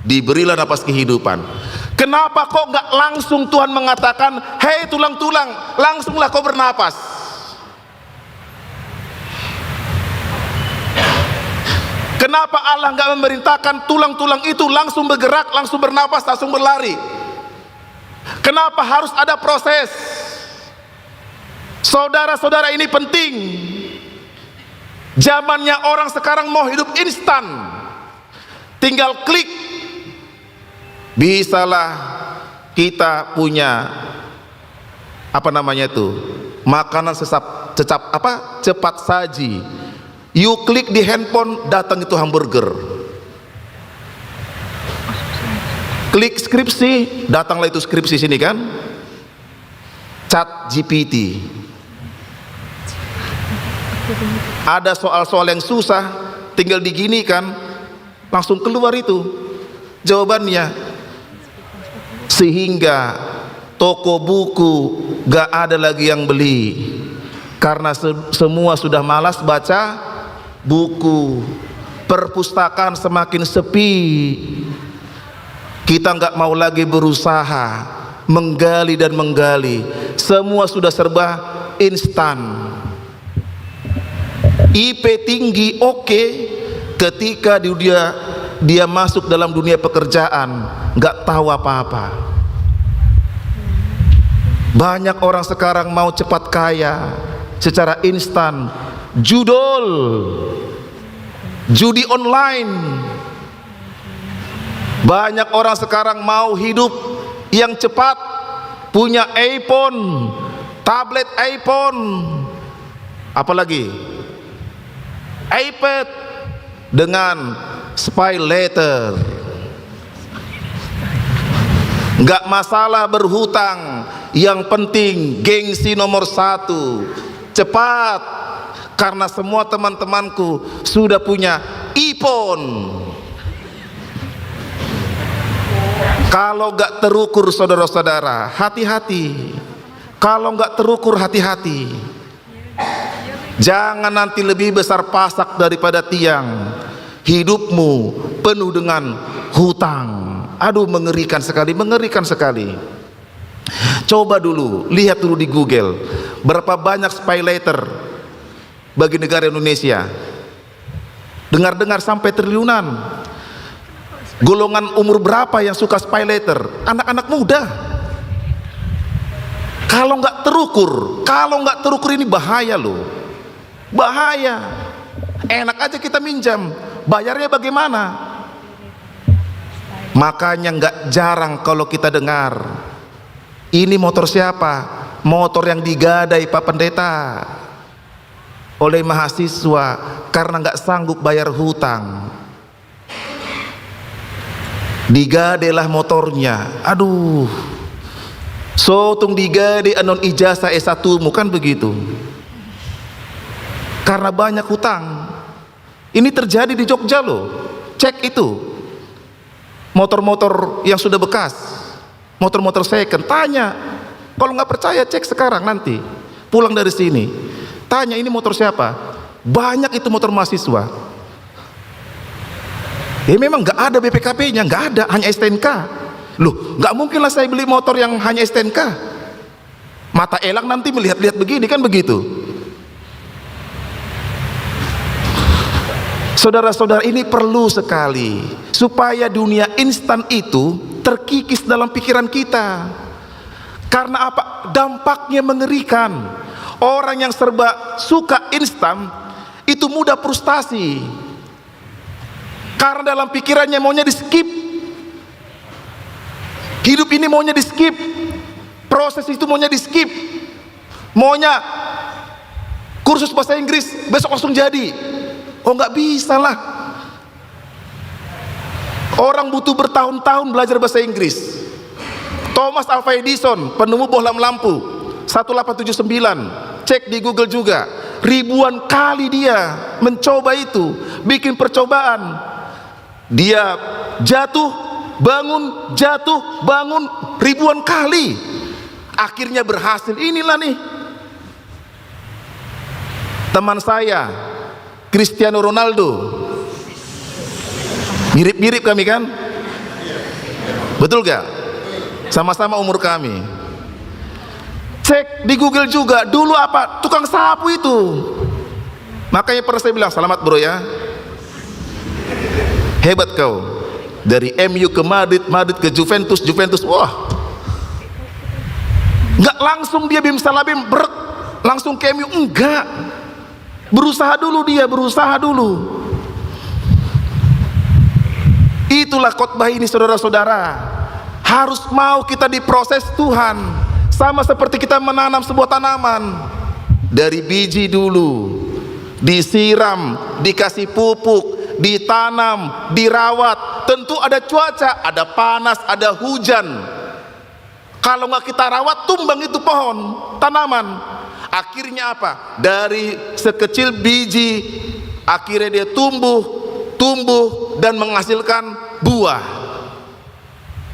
Diberilah napas kehidupan. Kenapa kok nggak langsung Tuhan mengatakan, hei tulang-tulang, langsunglah kau bernapas? Kenapa Allah nggak memerintahkan tulang-tulang itu langsung bergerak, langsung bernapas, langsung berlari? Kenapa harus ada proses? Saudara-saudara, ini penting. Zamannya orang sekarang mau hidup instan, tinggal klik, bisalah kita punya apa namanya itu, makanan cepat saji. You klik di handphone, datang itu hamburger. Klik skripsi, datanglah itu skripsi sini, kan? Chat GPT. Ada soal-soal yang susah, tinggal diginikan, langsung keluar itu jawabannya. Sehingga toko buku gak ada lagi yang beli, karena semua sudah malas baca buku. Perpustakaan semakin sepi, kita nggak mau lagi berusaha menggali dan menggali, semua sudah serba instan. IP tinggi oke, ketika dia masuk dalam dunia pekerjaan nggak tahu apa-apa. Banyak orang sekarang mau cepat kaya secara instan, judul, judi online. Banyak orang sekarang mau hidup yang cepat, punya iPhone, tablet iPhone, apalagi iPad dengan spy letter. Nggak masalah berhutang, yang penting gengsi nomor 1, cepat. Karena semua teman-temanku sudah punya iPhone. Kalau nggak terukur, saudara-saudara, hati-hati. Kalau nggak terukur, hati-hati. Jangan nanti lebih besar pasak daripada tiang. Hidupmu penuh dengan hutang. Aduh, mengerikan sekali, mengerikan sekali. Coba dulu, lihat dulu di Google, berapa banyak spy letter bagi negara Indonesia. Dengar-dengar sampai triliunan. Golongan umur berapa yang suka spy letter? Anak-anak muda. Kalau nggak terukur ini bahaya loh. Bahaya. Enak aja kita minjam, bayarnya bagaimana? Makanya nggak jarang kalau kita dengar, ini motor siapa? Motor yang digadai Pak Pendeta oleh mahasiswa karena nggak sanggup bayar hutang. Digadelah motornya. Aduh, sotung digade anon ijazah S1mu, kan begitu. Karena banyak hutang. Ini terjadi di Jogja loh. Cek itu motor-motor yang sudah bekas, motor-motor second. Tanya, kalau nggak percaya cek sekarang, nanti pulang dari sini tanya, ini motor siapa? Banyak itu motor mahasiswa. Memang nggak ada BPKB-nya, nggak ada, hanya STNK. Loh, nggak mungkin lah saya beli motor yang hanya STNK. Mata elang nanti melihat-lihat begini, kan begitu. Saudara-saudara, ini perlu sekali supaya dunia instan itu terkikis dalam pikiran kita. Karena apa? Dampaknya mengerikan. Orang yang serba suka instan itu mudah frustasi. Karena dalam pikirannya maunya di skip. Hidup ini maunya di skip. Proses itu maunya di skip. Maunya kursus bahasa Inggris besok langsung jadi. Oh, nggak bisa lah. Orang butuh bertahun-tahun belajar bahasa Inggris. Thomas Alva Edison, penemu bohlam lampu 1879, cek di Google juga. Ribuan kali dia mencoba itu, bikin percobaan. Dia jatuh, bangun, ribuan kali. Akhirnya berhasil. Inilah nih teman saya, Cristiano Ronaldo. Mirip-mirip kami kan? Betul gak? Sama-sama umur kami. Cek di Google juga, dulu apa? Tukang sapu itu. Makanya pernah saya bilang, selamat bro ya, hebat kau. Dari MU ke Madrid, Madrid ke Juventus, Juventus, wah. Nggak langsung dia bim salabim langsung ke MU, enggak. Berusaha dulu dia, berusaha dulu. Itulah khotbah ini, saudara-saudara. Harus mau kita diproses Tuhan. Sama seperti kita menanam sebuah tanaman. Dari biji dulu, disiram, dikasih pupuk, ditanam, dirawat. Tentu ada cuaca, ada panas, ada hujan. Kalau nggak kita rawat, tumbang itu pohon, tanaman. Akhirnya apa? Dari sekecil biji, akhirnya dia tumbuh dan menghasilkan buah.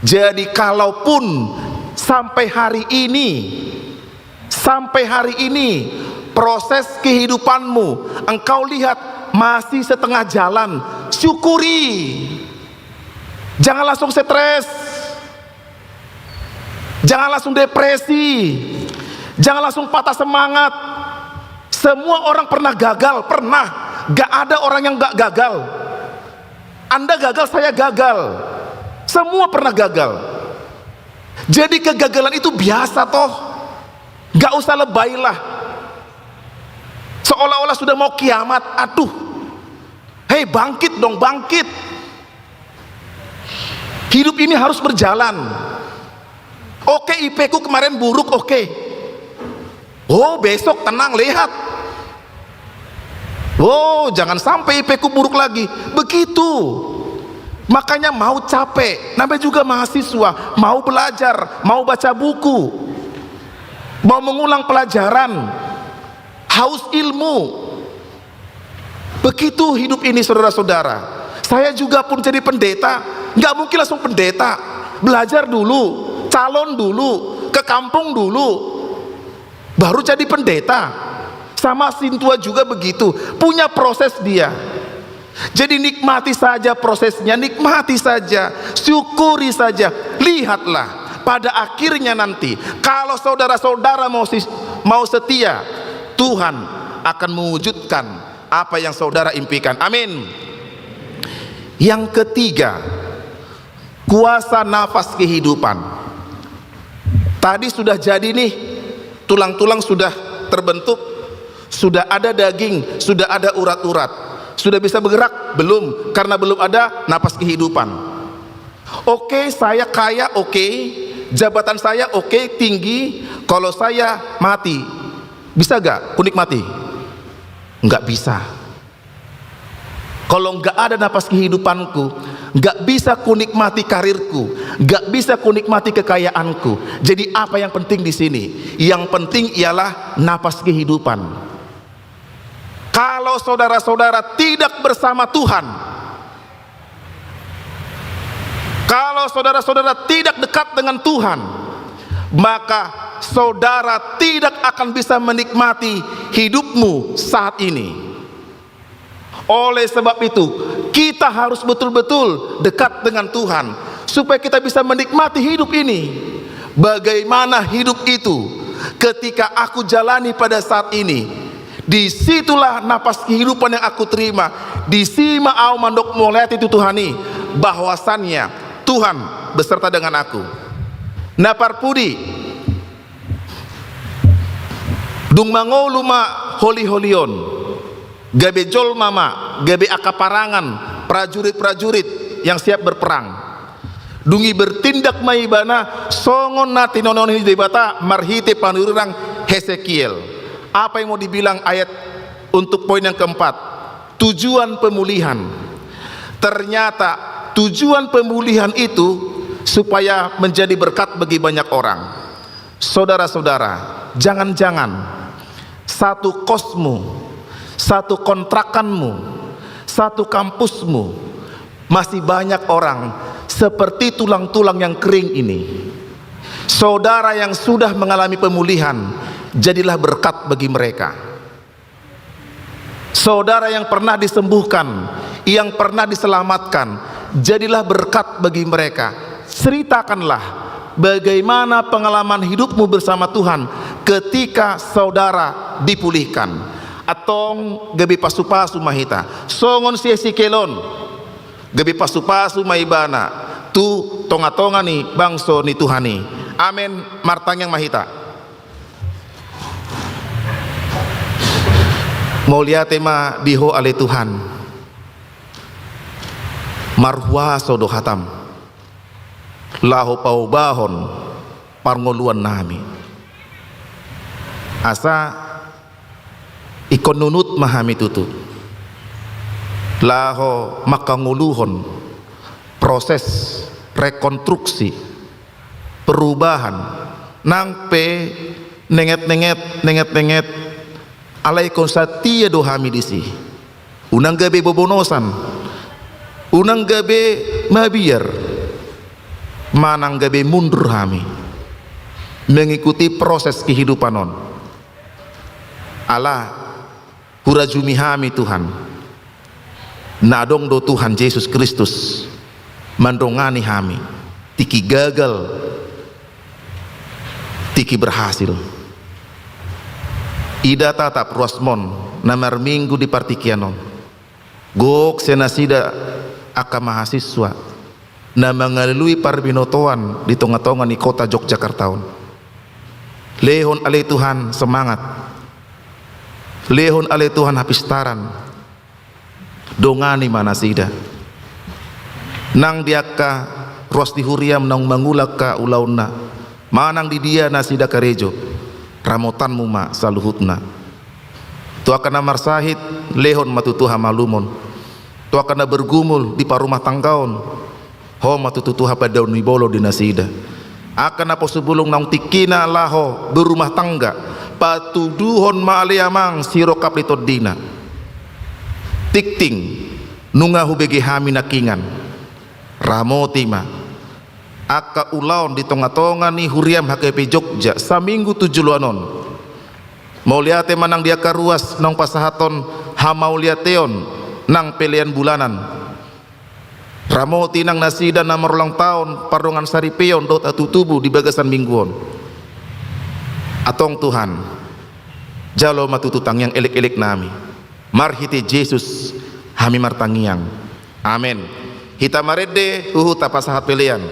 Jadi kalaupun sampai hari ini proses kehidupanmu engkau lihat masih setengah jalan, syukuri. Jangan langsung stres, jangan langsung depresi, jangan langsung patah semangat. Semua orang pernah gagal, pernah. Gak ada orang yang gak gagal. Anda gagal, saya gagal. Semua pernah gagal. Jadi kegagalan itu biasa toh. Gak usah lebaylah. Seolah-olah sudah mau kiamat. Aduh, hei bangkit dong, bangkit. Hidup ini harus berjalan. Oke, IP ku kemarin buruk, oke. Oh, besok tenang, lihat. Oh, jangan sampai IP ku buruk lagi. Begitu. Makanya mau capek, namanya juga mahasiswa, mau belajar, mau baca buku, mau mengulang pelajaran, haus ilmu. Begitu hidup ini, saudara-saudara. Saya juga pun jadi pendeta, nggak mungkin langsung pendeta. Belajar dulu, calon dulu, ke kampung dulu, baru jadi pendeta. Sama Sintua juga begitu, punya proses dia. Jadi nikmati saja prosesnya, nikmati saja, syukuri saja. Lihatlah pada akhirnya nanti, kalau saudara-saudara mau setia, Tuhan akan mewujudkan apa yang saudara impikan. Amin. Yang ketiga, kuasa nafas kehidupan. Tadi sudah jadi nih, tulang-tulang sudah terbentuk, sudah ada daging, sudah ada urat-urat. Sudah bisa bergerak? Belum, karena belum ada napas kehidupan. Oke, saya kaya, oke. Jabatan saya oke, tinggi. Kalau saya mati, bisa gak kunik mati? Nggak bisa. Kalau nggak ada napas kehidupanku, nggak bisa kunikmati karirku, nggak bisa kunikmati kekayaanku. Jadi apa yang penting di sini? Yang penting ialah napas kehidupan. Kalau saudara-saudara tidak bersama Tuhan, kalau saudara-saudara tidak dekat dengan Tuhan, maka saudara tidak akan bisa menikmati hidupmu saat ini. Oleh sebab itu, kita harus betul-betul dekat dengan Tuhan supaya kita bisa menikmati hidup ini. Bagaimana hidup itu ketika aku jalani pada saat ini? Disitulah napas kehidupan yang aku terima. Disima au mandok melihat itu Tuhani, bahwasannya Tuhan beserta dengan aku. Napar pudi dung mangolu ma holi-holion, gabe jol mama, gabe akaparangan prajurit-prajurit yang siap berperang. Dungi bertindak maibana songon nati nonon debata marhite panurang Hesekiel. Apa yang mau dibilang ayat untuk poin yang keempat? Tujuan pemulihan. Ternyata tujuan pemulihan itu supaya menjadi berkat bagi banyak orang. Saudara-saudara, jangan-jangan satu kosmu, satu kontrakanmu, satu kampusmu masih banyak orang seperti tulang-tulang yang kering ini. Saudara yang sudah mengalami pemulihan, jadilah berkat bagi mereka. Saudara yang pernah disembuhkan, yang pernah diselamatkan, jadilah berkat bagi mereka. Ceritakanlah bagaimana pengalaman hidupmu bersama Tuhan ketika saudara dipulihkan. Atong gabi pasu-pasu mahita songon siesi kelon gabi pasu-pasu maibana tu tonga-tonga ni bangso ni Tuhani. Amen. Martang yang mahita mau lihat tema diho ale Tuhan marhua sodo hatam laho pau bahon parngoluan nami asa ikon nunut mahami tutu laho makanguluhon proses rekonstruksi perubahan nang pe nenget alai konsatia dohami disi unang gabe bobonosan, unang gabe mabiar, manang gabe mundur hami mengikuti proses kehidupan non ala hurajumi hami Tuhan nadong do Tuhan Yesus Kristus mandongani hami tiki gagal tiki berhasil. Ida tatap ruasmon namar minggu di partikianon gok senasida aka mahasiswa na mengalui parbinotoan di tonga-tonga ni kota Yogyakarta. Lehon ale Tuhan semangat, lehon ale Tuhan hapistaran dongani manasida nang diaka ruas di huriam nang mangulak ka ulauna manang di dia nasida karejo ramotanmu ma saluhutna tu akan marsahid lehon matutuha malumon tu akan bergumul di parumah tanggaon ho matutuha pada nibolo di nasida akan apa sebelum nang tikina laho berumah tangga patuduhon maaliamang sirokap litodina tikting nunga hubege hami nakingan ramotima aka ulaon di tonga-tonga ni huriam hakepe Jogja saminggu 7 luanon mau liate manang dia karuas nang pasahaton hamau liateon nang pelian bulanan ramoti nang nasida nomor ulang tahun parongan saripeon dot atutubu di bagasan mingguon atong Tuhan jalo matututang yang elek-elek nami marhiti Yesus hami martangiang amen hita marede tapasahat pelian.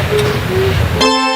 Masa kami Tuhan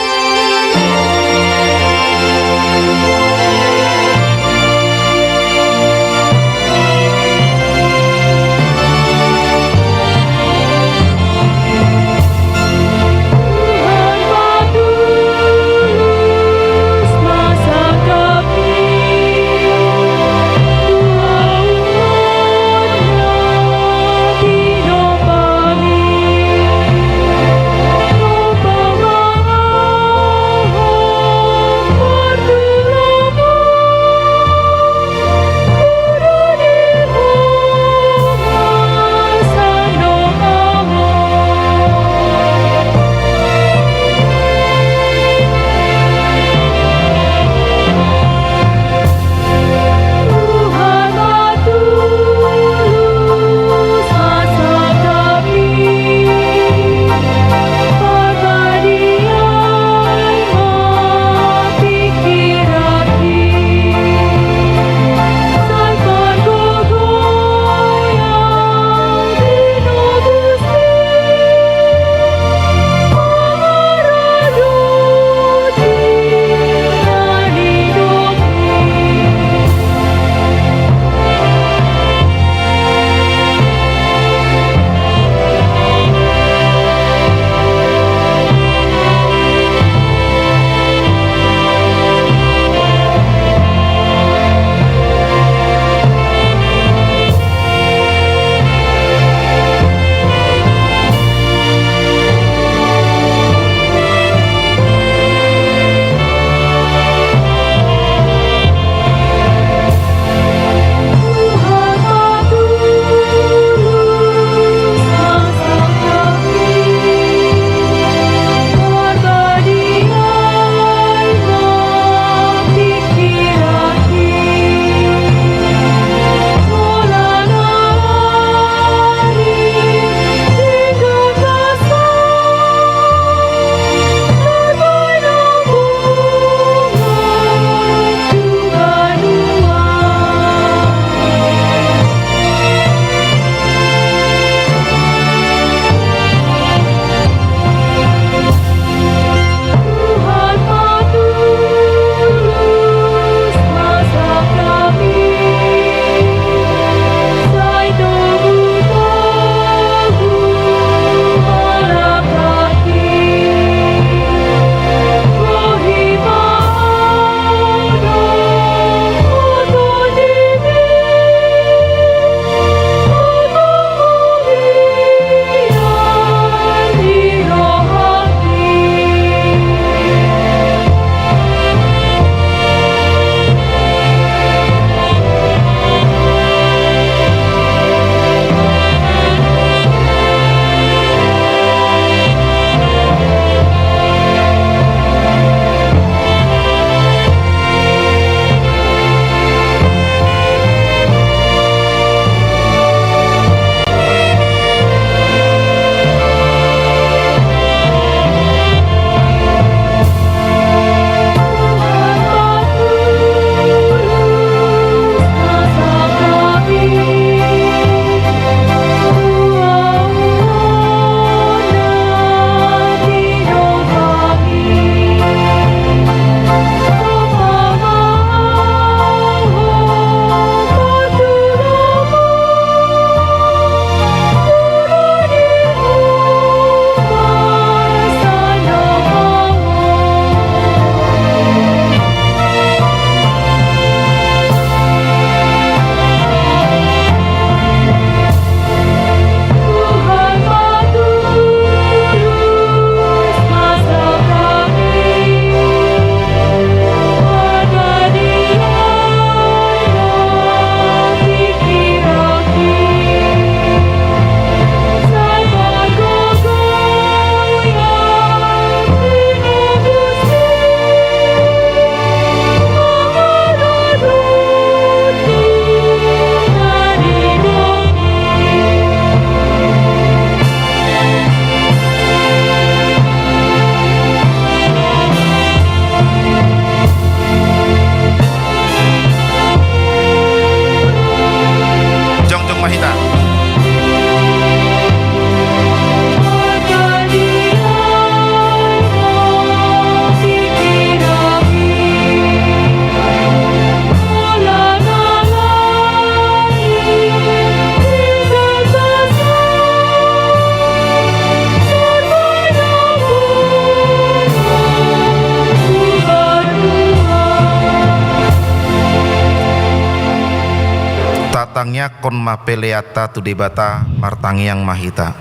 tangnya kon mapeleata tu debata martangiang mahita.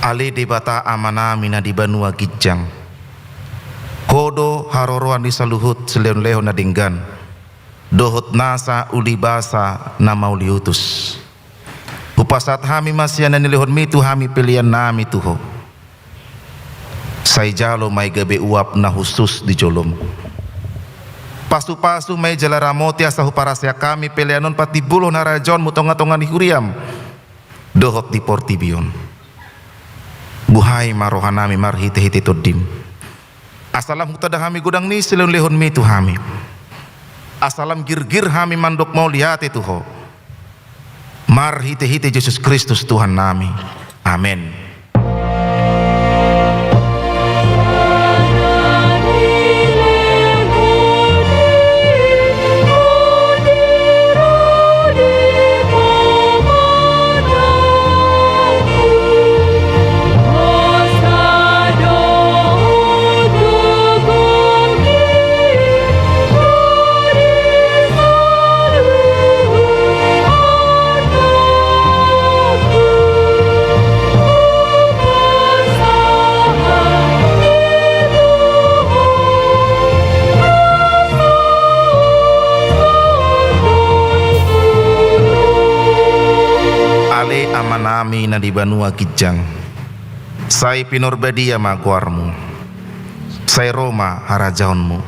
Ali debata amana mina di Banua Gijang. Kodo haroroan di saluhut seleon leho na dinggan. Dohot nasa uli basa na mauliutus. Upasat hami masya na nilihon mitu hami pilihan nami tuho. Say jalo may gabi uap na husus di jolom. Pasu-pasu may jalaramoti asa huparasya kami pilihanon pati bulo na rajon mutonga-tonga ni huriam. Dohot di portibion. Buhay marohanami marhite-hite todim. Asalam hutada hami gudang ni silon lehon mitu hami. Asalam gir-gir hami mandok mau lihat itu ho. Marhite-hite Yesus Kristus Tuhan nami. Amin. Amanami na di Banua Gijang. Say pinurbadia maguarmu. Say Roma harajaonmu.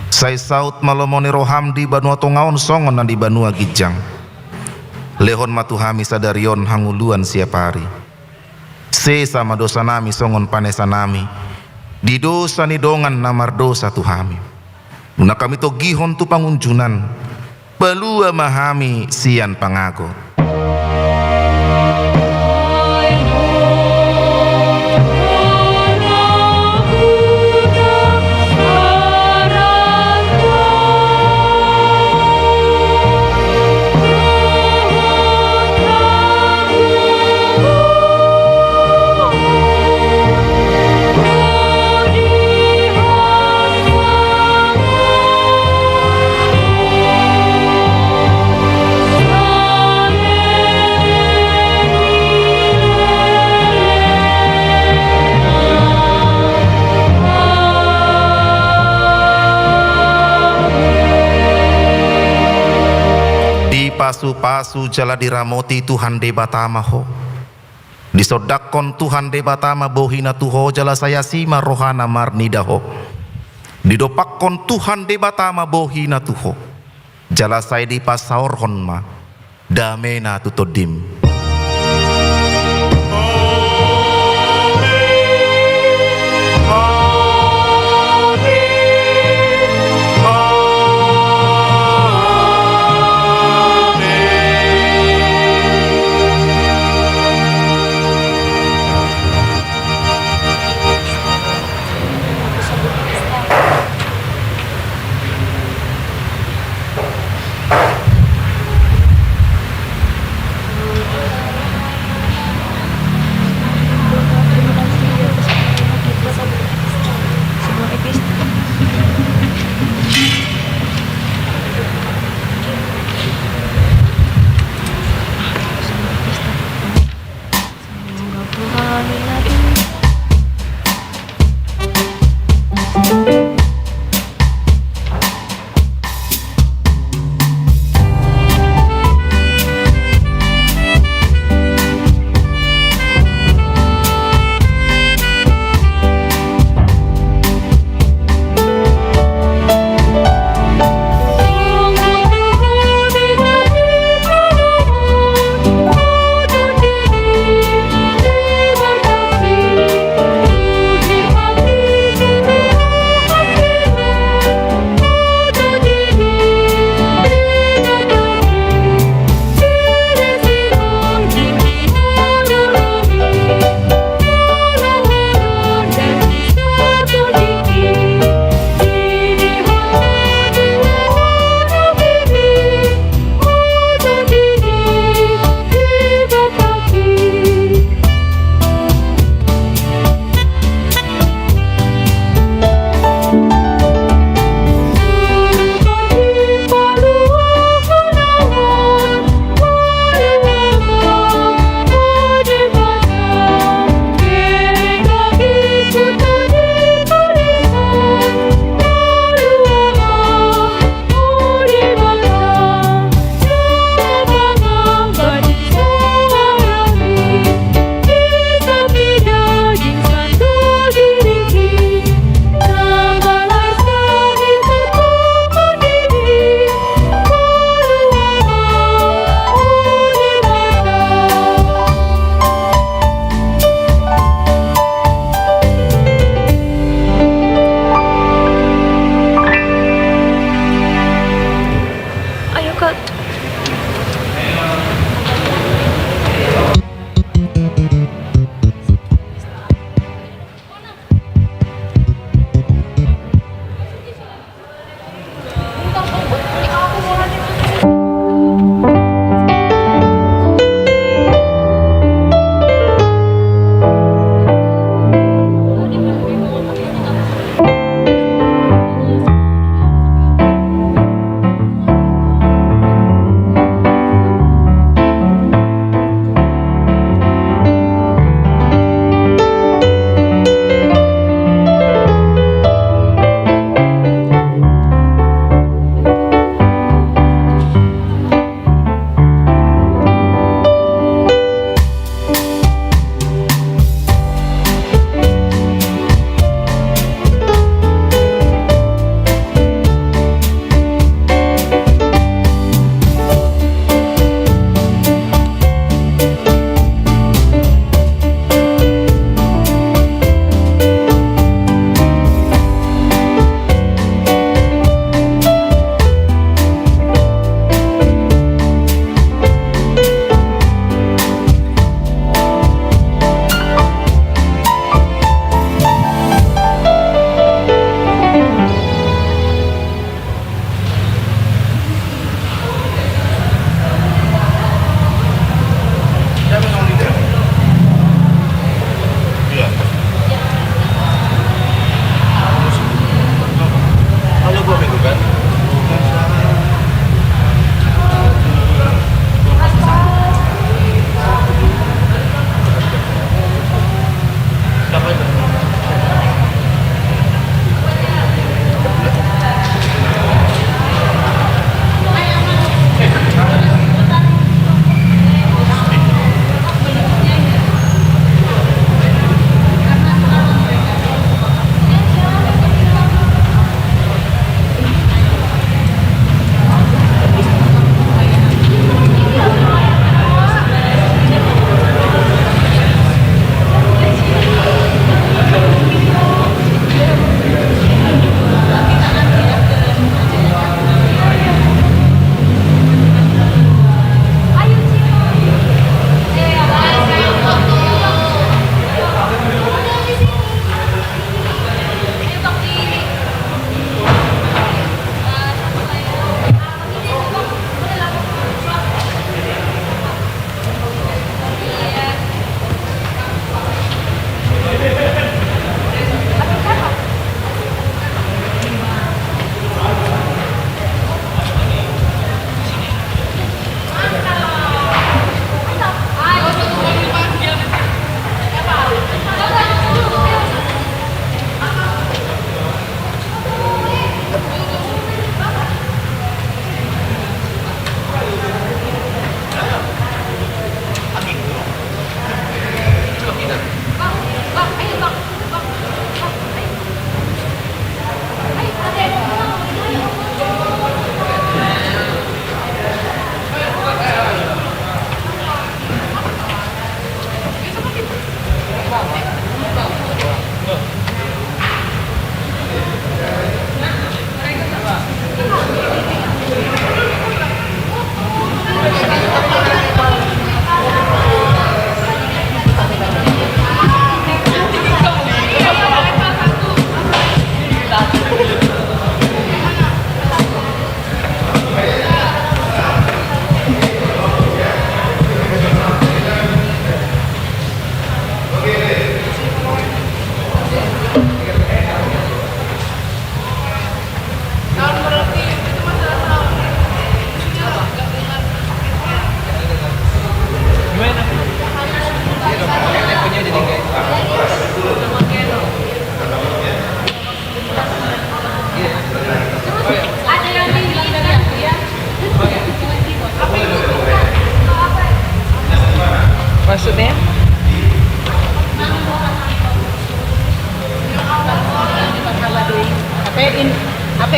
Say saut malomoni roham di Banua Tungaon songon na di Banua Gijang. Lehon matuhami sadarion hanguluan siapari. Sesa madosa nami songon panesa nami. Di dosa ni dongan namar dosa tuhami. Una kami to gihon tu pangunjunan. Balua mahami sian pangago. Pasu-pasu jala diramoti Tuhan debatama ho. Disodakon Tuhan debatama bohina tuho jala saya sima rohana marnida ho. Didopakon Tuhan debatama bohina tuho. Jala saya di pasaor honma damena tutodim.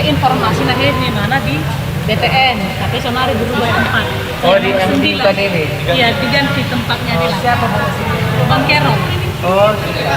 informasi lahir di mana di BTN, tapi sonari berubah tempat. Oh, di yang di bukan ini. Iya, diganti tempatnya di lah. Siapa Bang sini? Bang Kero. Oh, iya.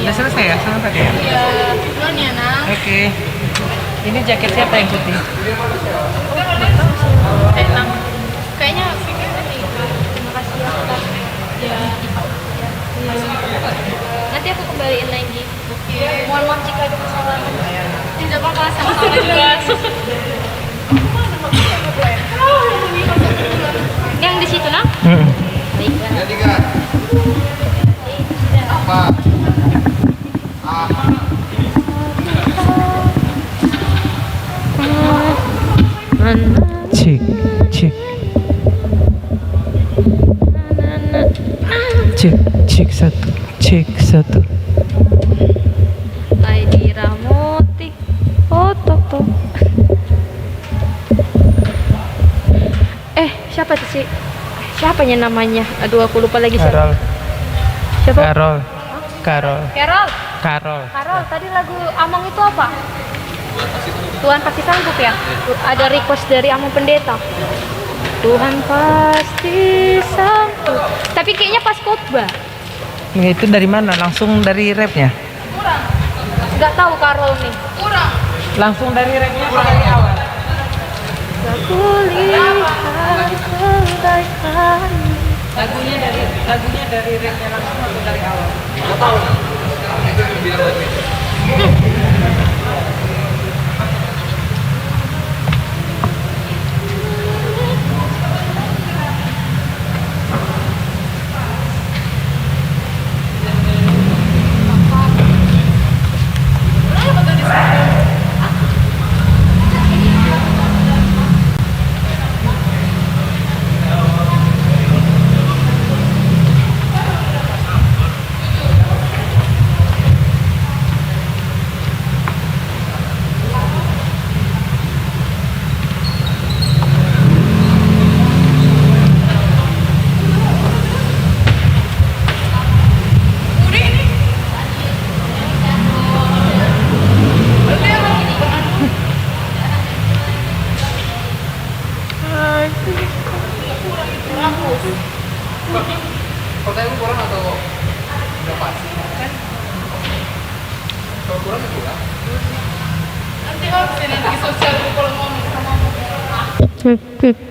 Udah selesai ya sama tadi ya? Iya, duluan ya, Nang. Oke. Ini jaket siapa yang putih? Nang. Kayaknya terima kasih ya, Kak. Ya. Nanti aku kembaliin lagi. Oke. Mohon maaf jika ada kesalahan. Tidak apa-apa, sama-sama juga. Yang di situ, Nang? Baiklah. Cek, cek. Cek satu, cek satu. ID Ramoti. Oh, Toto. Siapa tuh sih? Siapanya namanya? Aduh, aku lupa lagi siapa. Karol. Siapa? Karol. Karol. Carol. Karol. Carol, tadi lagu Among itu apa? Tuhan pasti sanggup ya? Ada request dari Among Pendeta. Tuhan pasti sanggup. Tapi kayaknya pas khotbah. Itu dari mana? Langsung dari rapnya? Nggak tahu Carol nih. Langsung dari rapnya apa dari awal? Aku lihat kebaikan. Lagunya dari rapnya langsung atau dari awal?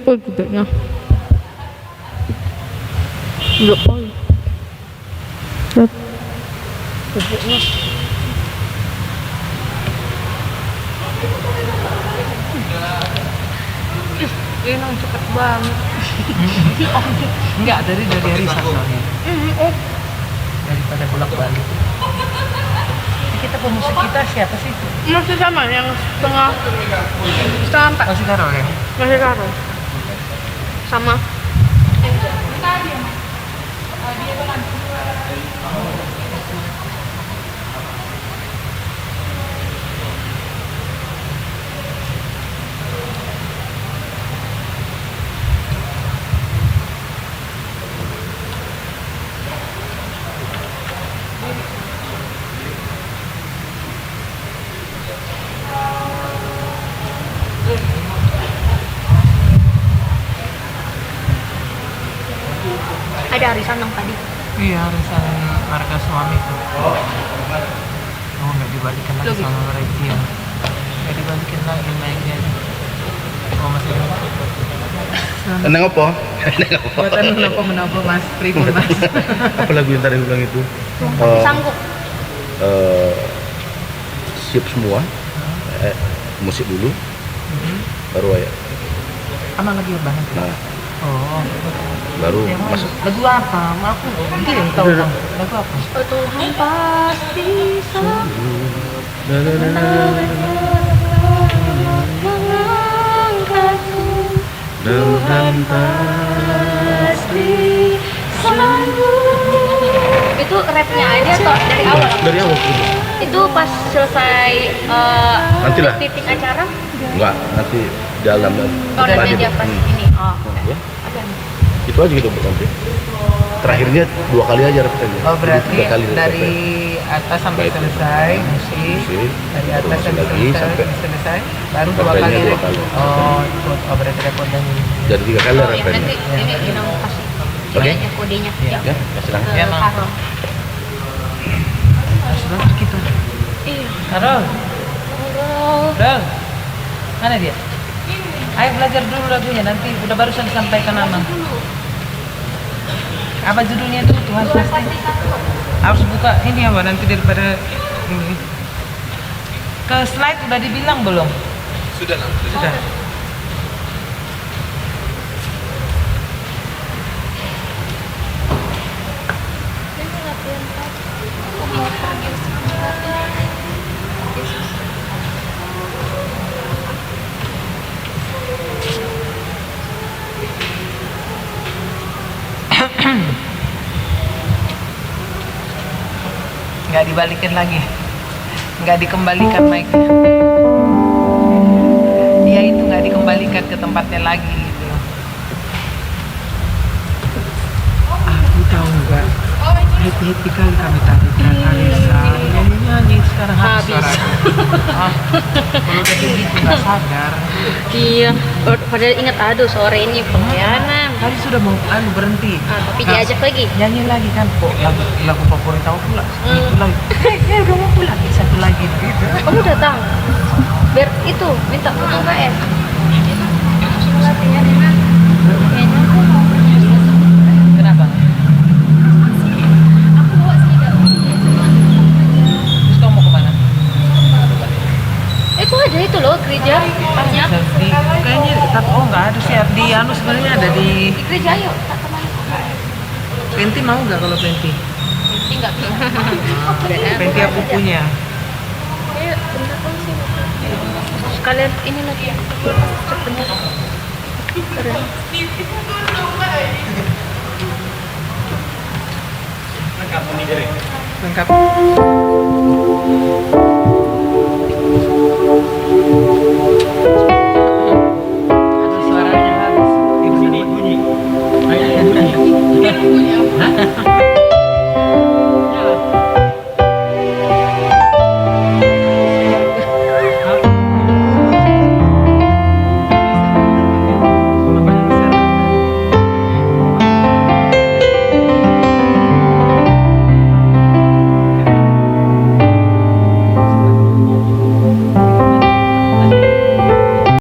Oh, gedenya. Enggak pol. Gedenya. Ini cepet banget. Enggak, dari hari soalnya. Daripada bolak-balik. Kita pemusik kita siapa sih? Masih sama yang setengah empat. Masih Karo ya? Masih karo. Sama. Ada arisan yang tadi. Iya, arisan marga suami itu. Oh, nggak dibalikin lagi Lagi. sama mereka ya. Nggak dibalikin lagi naiknya. Oh, masih ada. Neng apa? Buatan menapa mas, pribun mas. Apa lagu yang tadi aku bilang itu? Sanggup. Siap semua. Musik dulu, baru ayat. Sama lagi ya bang. Nah, Oh, baru yang mana? masuk. Lagu apa? Aku mungkin tahu bang. Lagu apa? Oh, Tuhan pasti sanggup mengangkatku. Tuhan pasti sanggup. Itu rapnya aja atau dari awal? Dari awal dulu. Itu pas selesai Nantilah. titik acara? Enggak, nanti dalam Oh, tadi. nanti aja pas ini. Oh, Ya, ada. itu aja gitu untuk nanti. Terakhirnya 2 kali aja refrennya. Oh berarti 3 kali dari refren. atas sampai selesai musik. Musik, Dari atas terus sampai lagi sampai selesai baru 2 refrennya kali. 2 kali. Oh berarti rekodnya ini. Jadi 3 kali Oh, yang refrennya. nanti ini kita mau kasih Oke. kodenya. Iya. Ya, kasih lang. Ke Iya, Mang. Karol. Sudah gitu. Iya. Karol, Karol. Karol, mana dia? Ayo belajar dulu lagunya nanti udah barusan disampaikan nama. Apa judulnya itu Tuhan pasti? Harus buka ini apa nanti daripada ini. Ke slide udah dibilang belum? Sudah. Nggak dibalikin lagi, nggak dikembalikan mic-nya. Iya itu nggak dikembalikan ke tempatnya lagi gitu. Aku tahu nggak, happy kali kami tadi kan Anissa nyanyi sekarang habis Habis. suara. Kalau udah kayak gitu nggak sadar. Iya. Padahal ingat aduh sore ini pengkhianat. Tadi sudah mau berhenti. Tapi diajak lagi. Nyanyi lagi kan kok lagu favorit aku pula itu lagi udah mau pulang satu lagi gitu. Kamu udah tahu? Biar itu minta foto KS. Kenapa? Terus kamu mau kemana? Itu aja itu loh gereja banyak. Di, kayaknya tapi oh nggak ada sih di anu sebenarnya ada di Di gereja yuk. Tak teman. Penti mau nggak kalau Penti? Tinggal. Penti aku punya. Sekalian ini lagi. Cek bener. Keren. Lengkap.